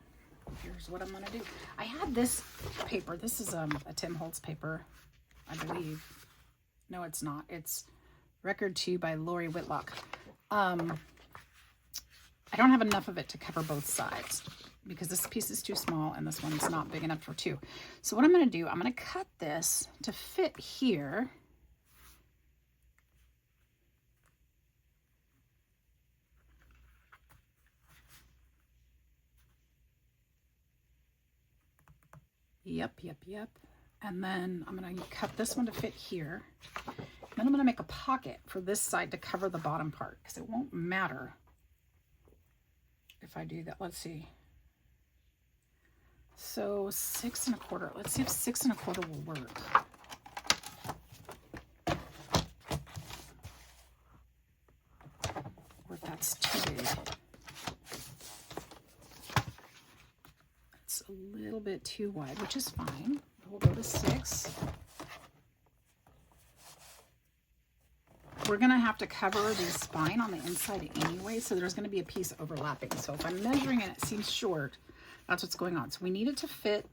here's what I'm going to do. I had this paper. This is a Tim Holtz paper, I believe. No, it's not. It's Record 2 by Lori Whitlock. I don't have enough of it to cover both sides because this piece is too small and this one's not big enough for two. So what I'm going to do, I'm going to cut this to fit here. Yep. And then I'm going to cut this one to fit here. Then I'm going to make a pocket for this side to cover the bottom part because it won't matter if I do that. Let's see. So 6 1/4. Let's see if 6 1/4 will work. Or if that's too big. It's a little bit too wide, which is fine. We'll go to 6. We're gonna have to cover the spine on the inside anyway, so there's gonna be a piece overlapping. So if I'm measuring and it seems short, that's what's going on. So we need it to fit.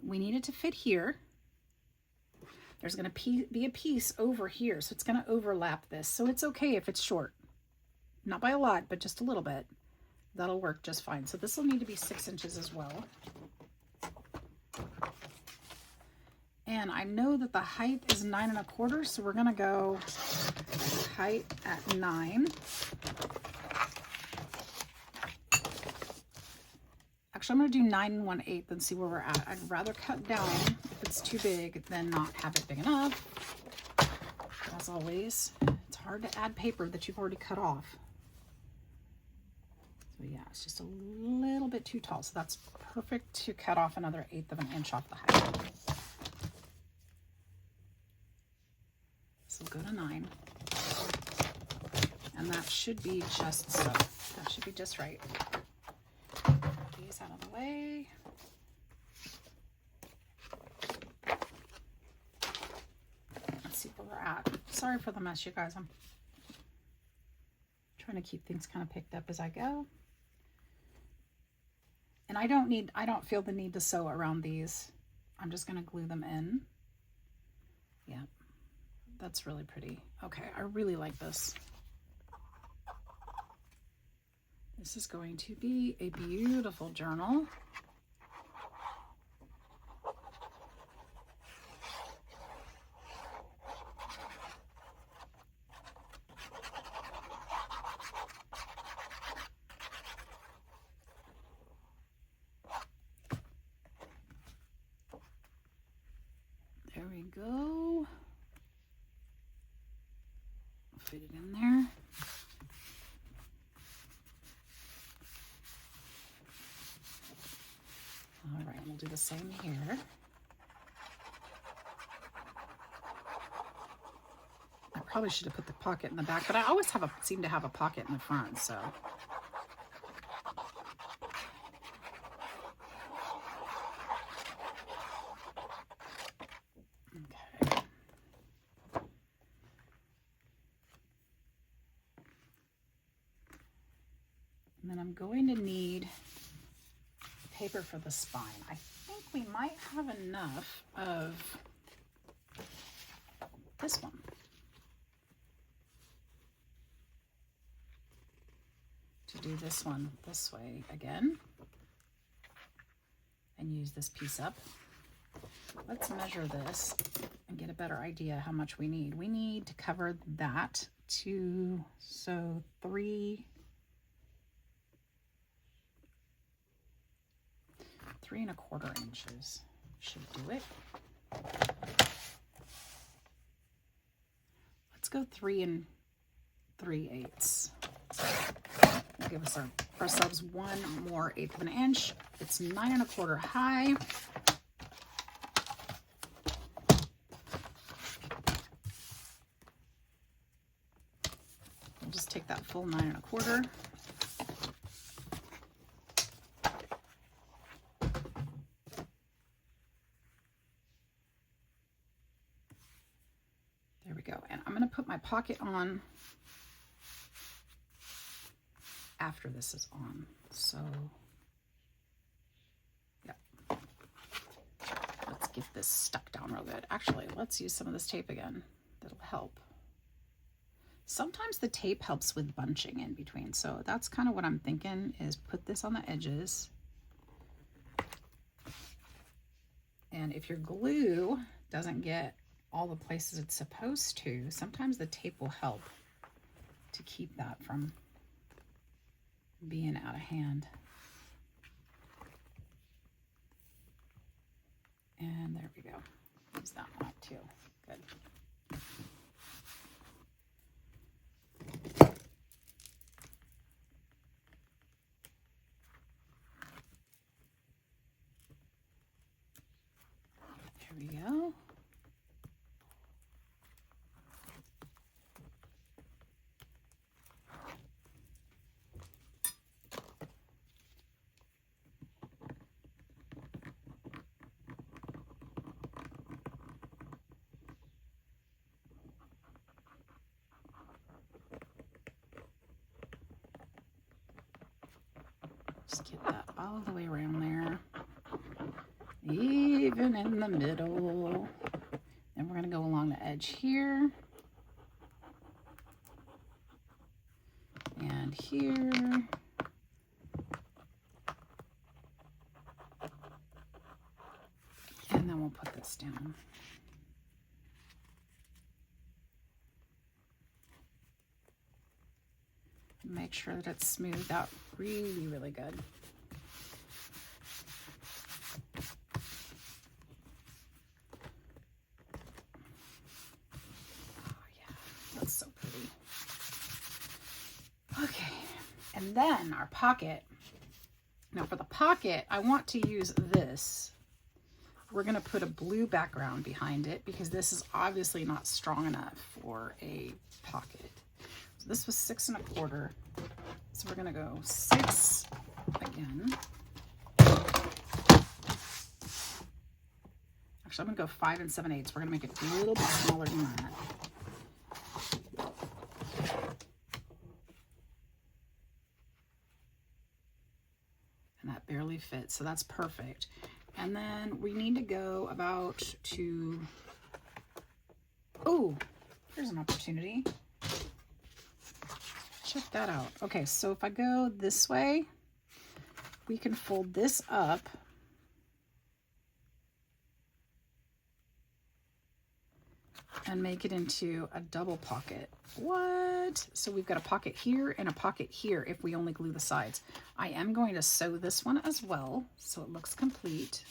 We need it to fit here. There's gonna be a piece over here, so it's gonna overlap this. So it's okay if it's short. Not by a lot, but just a little bit. That'll work just fine. So this will need to be 6 inches as well. And I know that the height is 9 1/4, so we're gonna go height at 9. Actually, I'm gonna do 9 1/8 and see where we're at. I'd rather cut down if it's too big than not have it big enough. As always, it's hard to add paper that you've already cut off. So yeah, it's just a little bit too tall. So that's perfect to cut off another 1/8 of an inch off the height. So go to 9. And that should be just so. That should be just right. Get these out of the way. Let's see where we're at. Sorry for the mess, you guys. I'm trying to keep things kind of picked up as I go. And I don't feel the need to sew around these. I'm just going to glue them in. Yeah. That's really pretty. Okay, I really like this. This is going to be a beautiful journal. There we go. Fit it in there. All right, we'll do the same here. I probably should have put the pocket in the back, but I always seem to have a pocket in the front, so. Okay. And then I'm going to need paper for the spine. I think we might have enough of this one. To do this one this way again. And use this piece up. Let's measure this and get a better idea how much we need. We need to cover that to, so 3 1/4 inches should do it. Let's go 3 3/8. We'll give ourselves one more 1/8 of an inch. It's 9 1/4 high. We'll just take that full 9 1/4. Put my pocket on after this is on. So, yeah. Let's get this stuck down real good. Actually, let's use some of this tape again. That'll help. Sometimes the tape helps with bunching in between. So that's kind of what I'm thinking, is put this on the edges. And if your glue doesn't get all the places it's supposed to, sometimes the tape will help to keep that from being out of hand. And there we go. Use that one up too. Good. Just get that all the way around there, even in the middle. And we're going to go along the edge here and here. And then we'll put this down. Make sure that it's smoothed out really, really good. Oh yeah, that's so pretty. Okay, and then our pocket. Now for the pocket, I want to use this. We're gonna put a blue background behind it because this is obviously not strong enough for a pocket. So this was 6 1/4. So we're gonna go 6 again. Actually, I'm gonna go 5 7/8. We're gonna make it a little bit smaller than that. And that barely fits, so that's perfect. And then we need to go about to, oh, here's an opportunity. Check that out. Okay, so if I go this way, we can fold this up and make it into a double pocket. What? So we've got a pocket here and a pocket here if we only glue the sides. I am going to sew this one as well so it looks complete.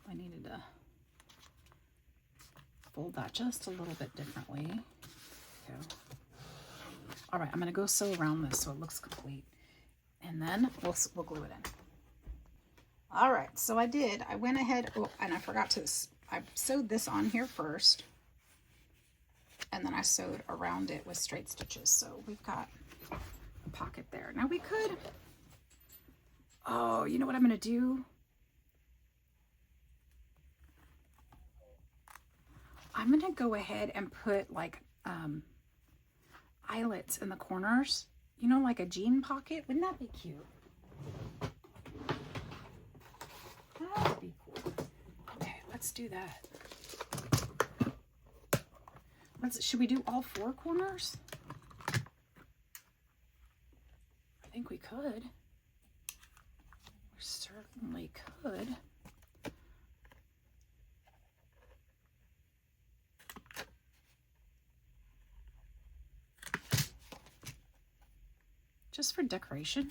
I needed to fold that just a little bit differently. Go. All right, I'm gonna go sew around this so it looks complete, and then we'll glue it in. All right, so I went ahead, oh, and I forgot to, I sewed this on here first, and then I sewed around it with straight stitches. So we've got a pocket there. Now we could, oh, you know what I'm gonna do? I'm gonna go ahead and put like eyelets in the corners, you know, like a jean pocket. Wouldn't that be cute? That would be cool. Okay, let's do that. Should we do all 4 corners? I think we could. We certainly could. Just for decoration.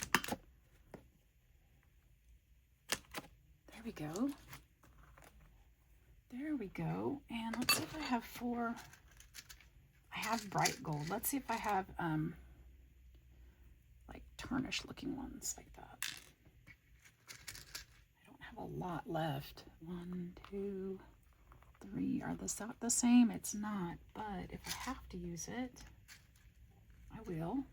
There we go. There we go. And let's see if I have 4. I have bright gold. Let's see if I have like tarnished looking ones like that. I don't have a lot left. 1, 2, 3. Are this not the same? It's not, but if I have to use it, I will.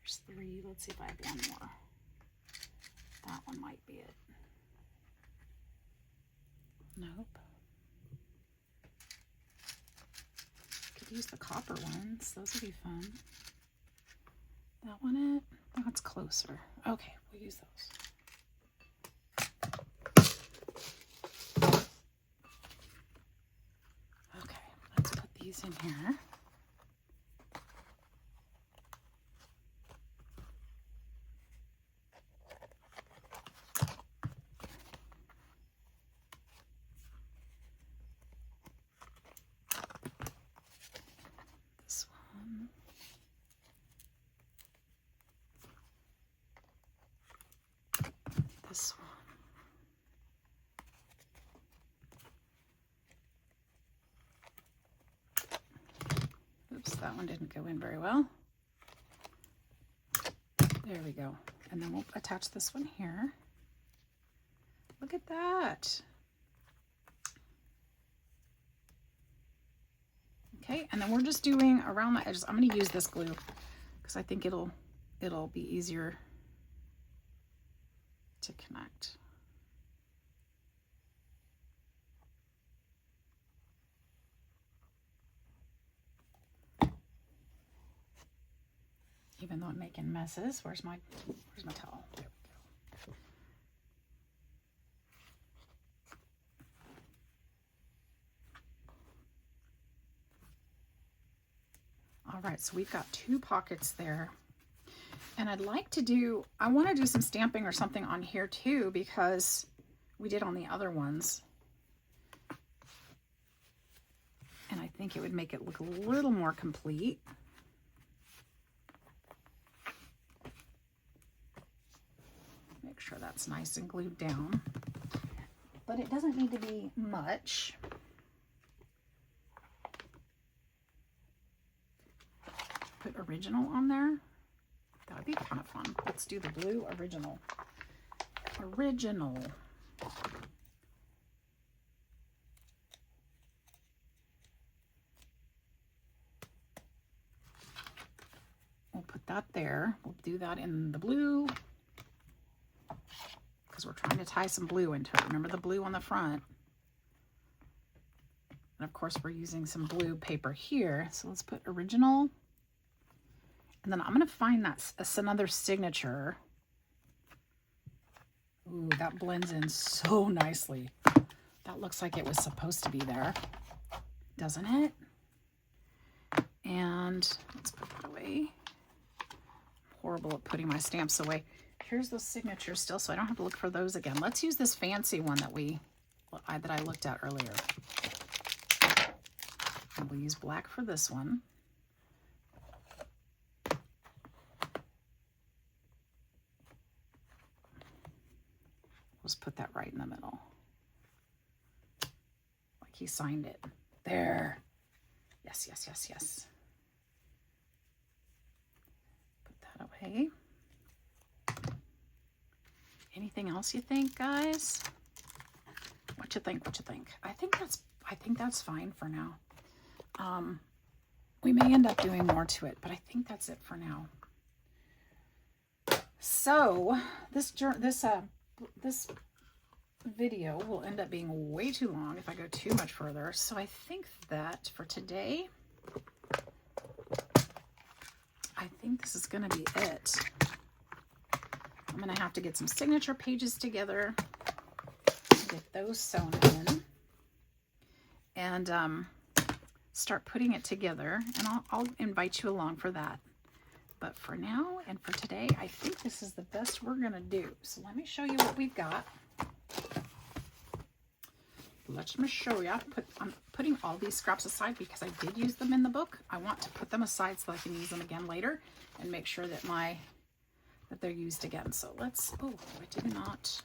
There's 3. Let's see if I have 1 more. That one might be it. Nope. Could use the copper ones. Those would be fun. That one it? That's closer. Okay, we'll use those. Okay, let's put these in here. This one. Oops, that one didn't go in very well. There we go. And then we'll attach this one here. Look at that. Okay, and then we're just doing around the edges. I'm going to use this glue because I think it'll be easier to connect. even though I'm making messes. Where's my towel? There we go. All right, so we've got 2 pockets there. And I want to do some stamping or something on here too, because we did on the other ones. And I think it would make it look a little more complete. Make sure that's nice and glued down. But it doesn't need to be much. Put original on there. That would be kind of fun. Let's do the blue original. Original. We'll put that there. We'll do that in the blue because we're trying to tie some blue into it. Remember the blue on the front. And of course we're using some blue paper here. So let's put original. And then I'm going to find that's another signature. Ooh, that blends in so nicely. That looks like it was supposed to be there, doesn't it? And let's put that away. Horrible at putting my stamps away. Here's those signatures still, so I don't have to look for those again. Let's use this fancy one that I looked at earlier. And we'll use black for this one. Let's put that right in the middle. Like he signed it. There. Yes, yes, yes, yes. Put that away. Anything else you think, guys? What you think? What you think? I think that's fine for now. We may end up doing more to it, but I think that's it for now. So this video will end up being way too long if I go too much further. So I think that for today, I think this is going to be it. I'm going to have to get some signature pages together, get those sewn in, and start putting it together. And I'll invite you along for that. But for now and for today, I think this is the best we're going to do. So let me show you what we've got. Let me show you. I'm putting all these scraps aside because I did use them in the book. I want to put them aside so I can use them again later and make sure that they're used again. So let's, oh, I did not.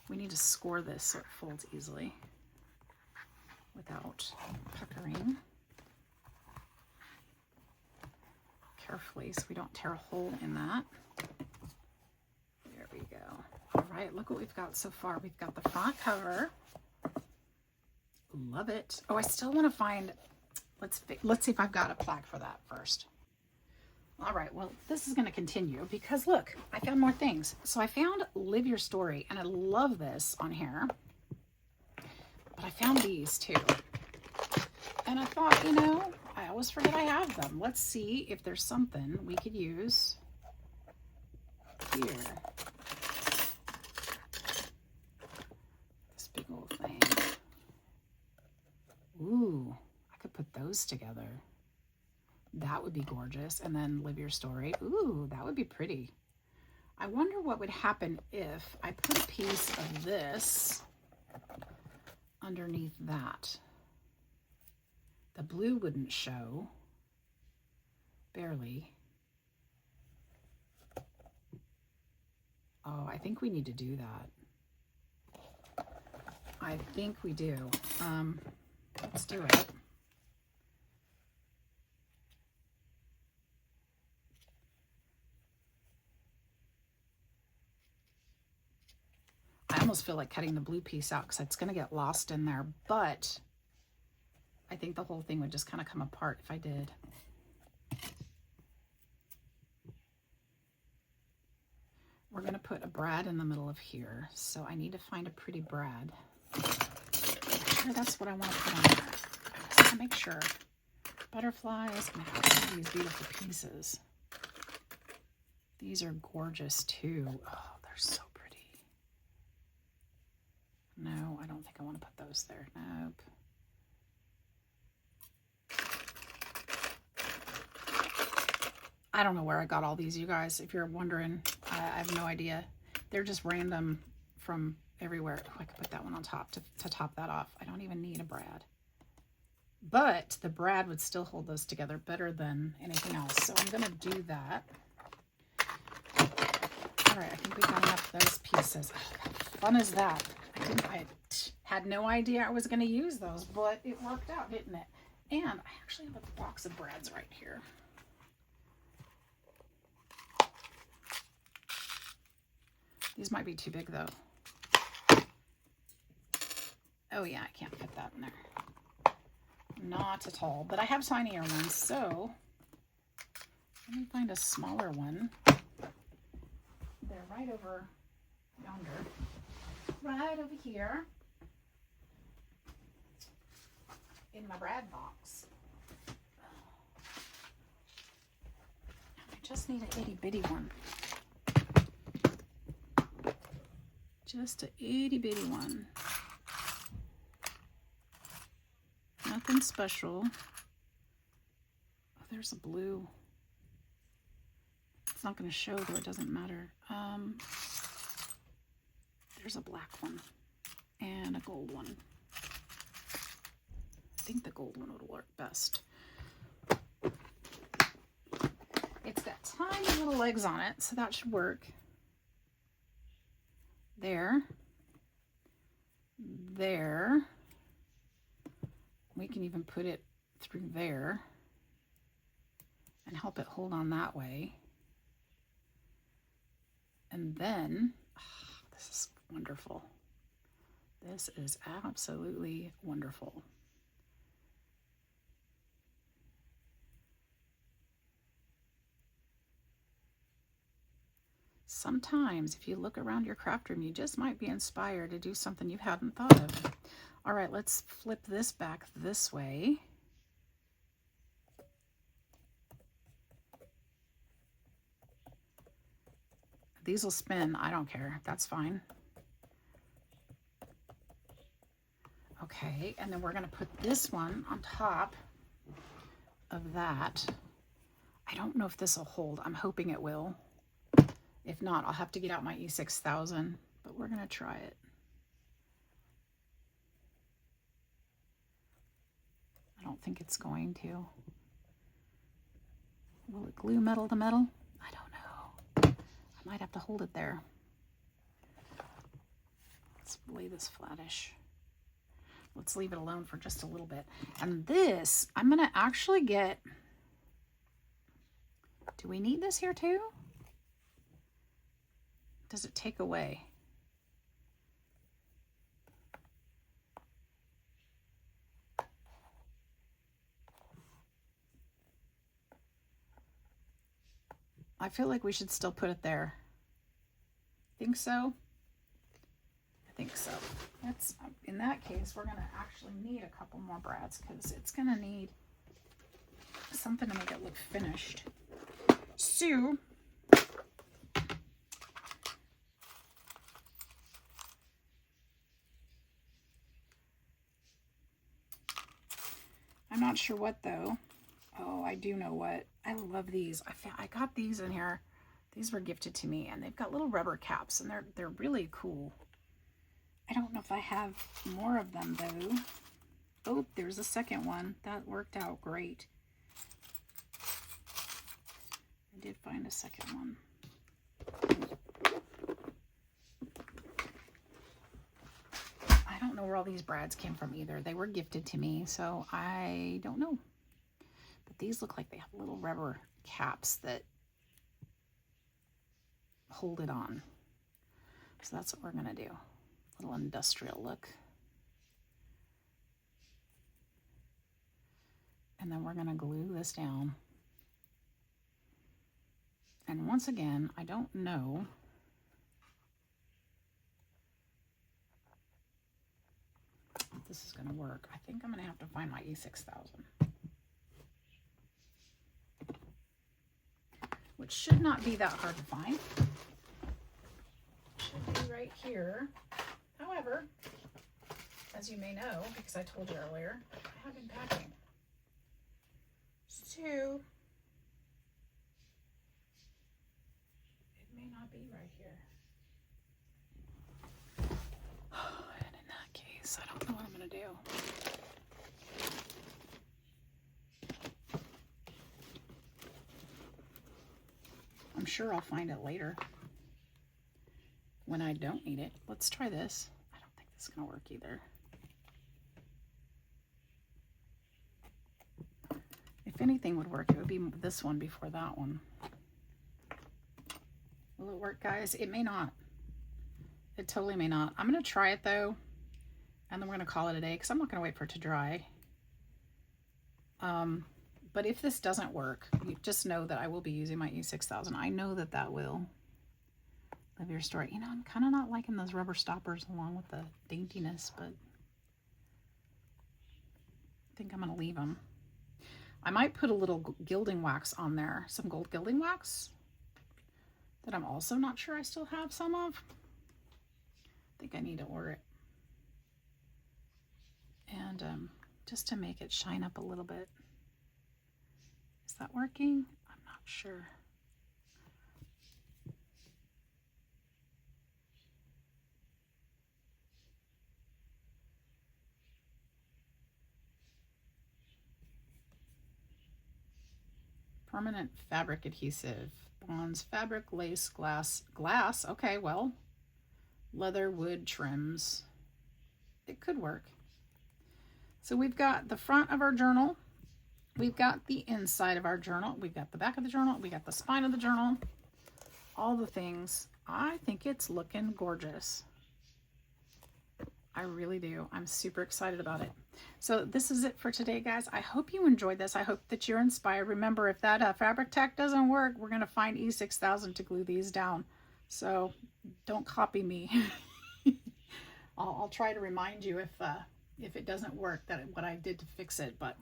We need to score this so it folds easily without puckering. Carefully so we don't tear a hole in that. There we go. All right, look what we've got so far. We've got the front cover. Love it. Oh, I still want to find, let's see if I've got a plaque for that first. All right, well, this is going to continue because look, I found more things. So I found Live Your Story, and I love this on here. But I found these too. And I thought, you know, I always forget I have them. Let's see if there's something we could use here. This big old thing. Ooh, I could put those together. That would be gorgeous. And then Live Your Story. Ooh, that would be pretty. I wonder what would happen if I put a piece of this underneath that. The blue wouldn't show, barely. Oh, I think we need to do that. I think we do. Let's do it. I almost feel like cutting the blue piece out because it's going to get lost in there, but I think the whole thing would just kind of come apart if I did. We're going to put a brad in the middle of here, so I need to find a pretty brad. Sure, that's what I want to put on there. Just to make sure. Butterflies and these beautiful pieces. These are gorgeous too. Oh, they're so pretty. No, I don't think I want to put those there. Nope. I don't know where I got all these, you guys. If you're wondering, I have no idea. They're just random from everywhere. Oh, I could put that one on top to top that off. I don't even need a brad. But the brad would still hold those together better than anything else. So I'm going to do that. All right, I think we've got enough of those pieces. Oh, how fun is that? I had no idea I was going to use those, but it worked out, didn't it? And I actually have a box of brads right here. These might be too big though. Oh yeah, I can't fit that in there. Not at all, but I have tinier ones, so let me find a smaller one. They're right over yonder. Right over here in my brad box. I just need an itty bitty one. Just an itty bitty one. Nothing special. Oh, there's a blue. It's not going to show, though it doesn't matter. There's a black one and a gold one. I think the gold one would work best. It's got tiny little legs on it, so that should work. There. There. We can even put it through there and help it hold on that way. And then, oh, this is wonderful. This is absolutely wonderful. Sometimes if you look around your craft room, you just might be inspired to do something you hadn't thought of. All right, let's flip this back this way. These will spin, I don't care, that's fine. Okay, and then we're gonna put this one on top of that. I don't know if this will hold, I'm hoping it will. If not, I'll have to get out my E6000, but we're gonna try it. I don't think it's going to. Will it glue metal to metal? I don't know. I might have to hold it there. Let's lay this flattish. Let's leave it alone for just a little bit. And this, I'm gonna actually get, do we need this here too? Does it take away? I feel like we should still put it there. Think so? I think so. That's, in that case, we're gonna actually need a couple more brads because it's gonna need something to make it look finished. So, I'm not sure what though. Oh, I do know what. I love these. I got these in here. These were gifted to me, and they've got little rubber caps, and they're really cool. I don't know if I have more of them though. Oh, there's a second one. That worked out great. I did find a second one. I don't know where all these brads came from either. They were gifted to me, so I don't know. But these look like they have little rubber caps that hold it on. So that's what we're gonna do. A little industrial look. And then we're gonna glue this down. And once again, I don't know if this is gonna work. I think I'm gonna have to find my E6000. which should not be that hard to find. Should be right here. However, as you may know, because I told you earlier, I have been packing. So it may not be right here. And in that case, I don't know what I'm going to do. I'm sure I'll find it later when I don't need it. Let's try this. I don't think this is going to work either. If anything would work, it would be this one before that one. Will it work, guys? It may not. It totally may not. I'm going to try it though, and then we're going to call it a day because I'm not going to wait for it to dry. But if this doesn't work, you just know that I will be using my E6000. I know that that will live your story. You know, I'm kind of not liking those rubber stoppers along with the daintiness, but I think I'm going to leave them. I might put a little gilding wax on there, some gold gilding wax that I'm also not sure I still have some of. I think I need to order it. And just to make it shine up a little bit. Is that working? I'm not sure. Permanent fabric adhesive. Bonds, fabric, lace, glass. Glass, okay, well. Leather, wood, trims. It could work. So we've got the front of our journal. We've got the inside of our journal. We've got the back of the journal. We got the spine of the journal. All the things. I think it's looking gorgeous. I really do. I'm super excited about it. So this is it for today, guys. I hope you enjoyed this. I hope that you're inspired. Remember, if that fabric tack doesn't work, we're going to find E6000 to glue these down. So don't copy me. I'll try to remind you if it doesn't work, that what I did to fix it. But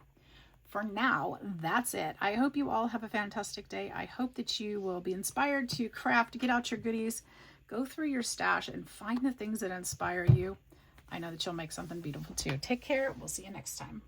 for now, that's it. I hope you all have a fantastic day. I hope that you will be inspired to craft, get out your goodies, go through your stash and find the things that inspire you. I know that you'll make something beautiful too. Take care. We'll see you next time.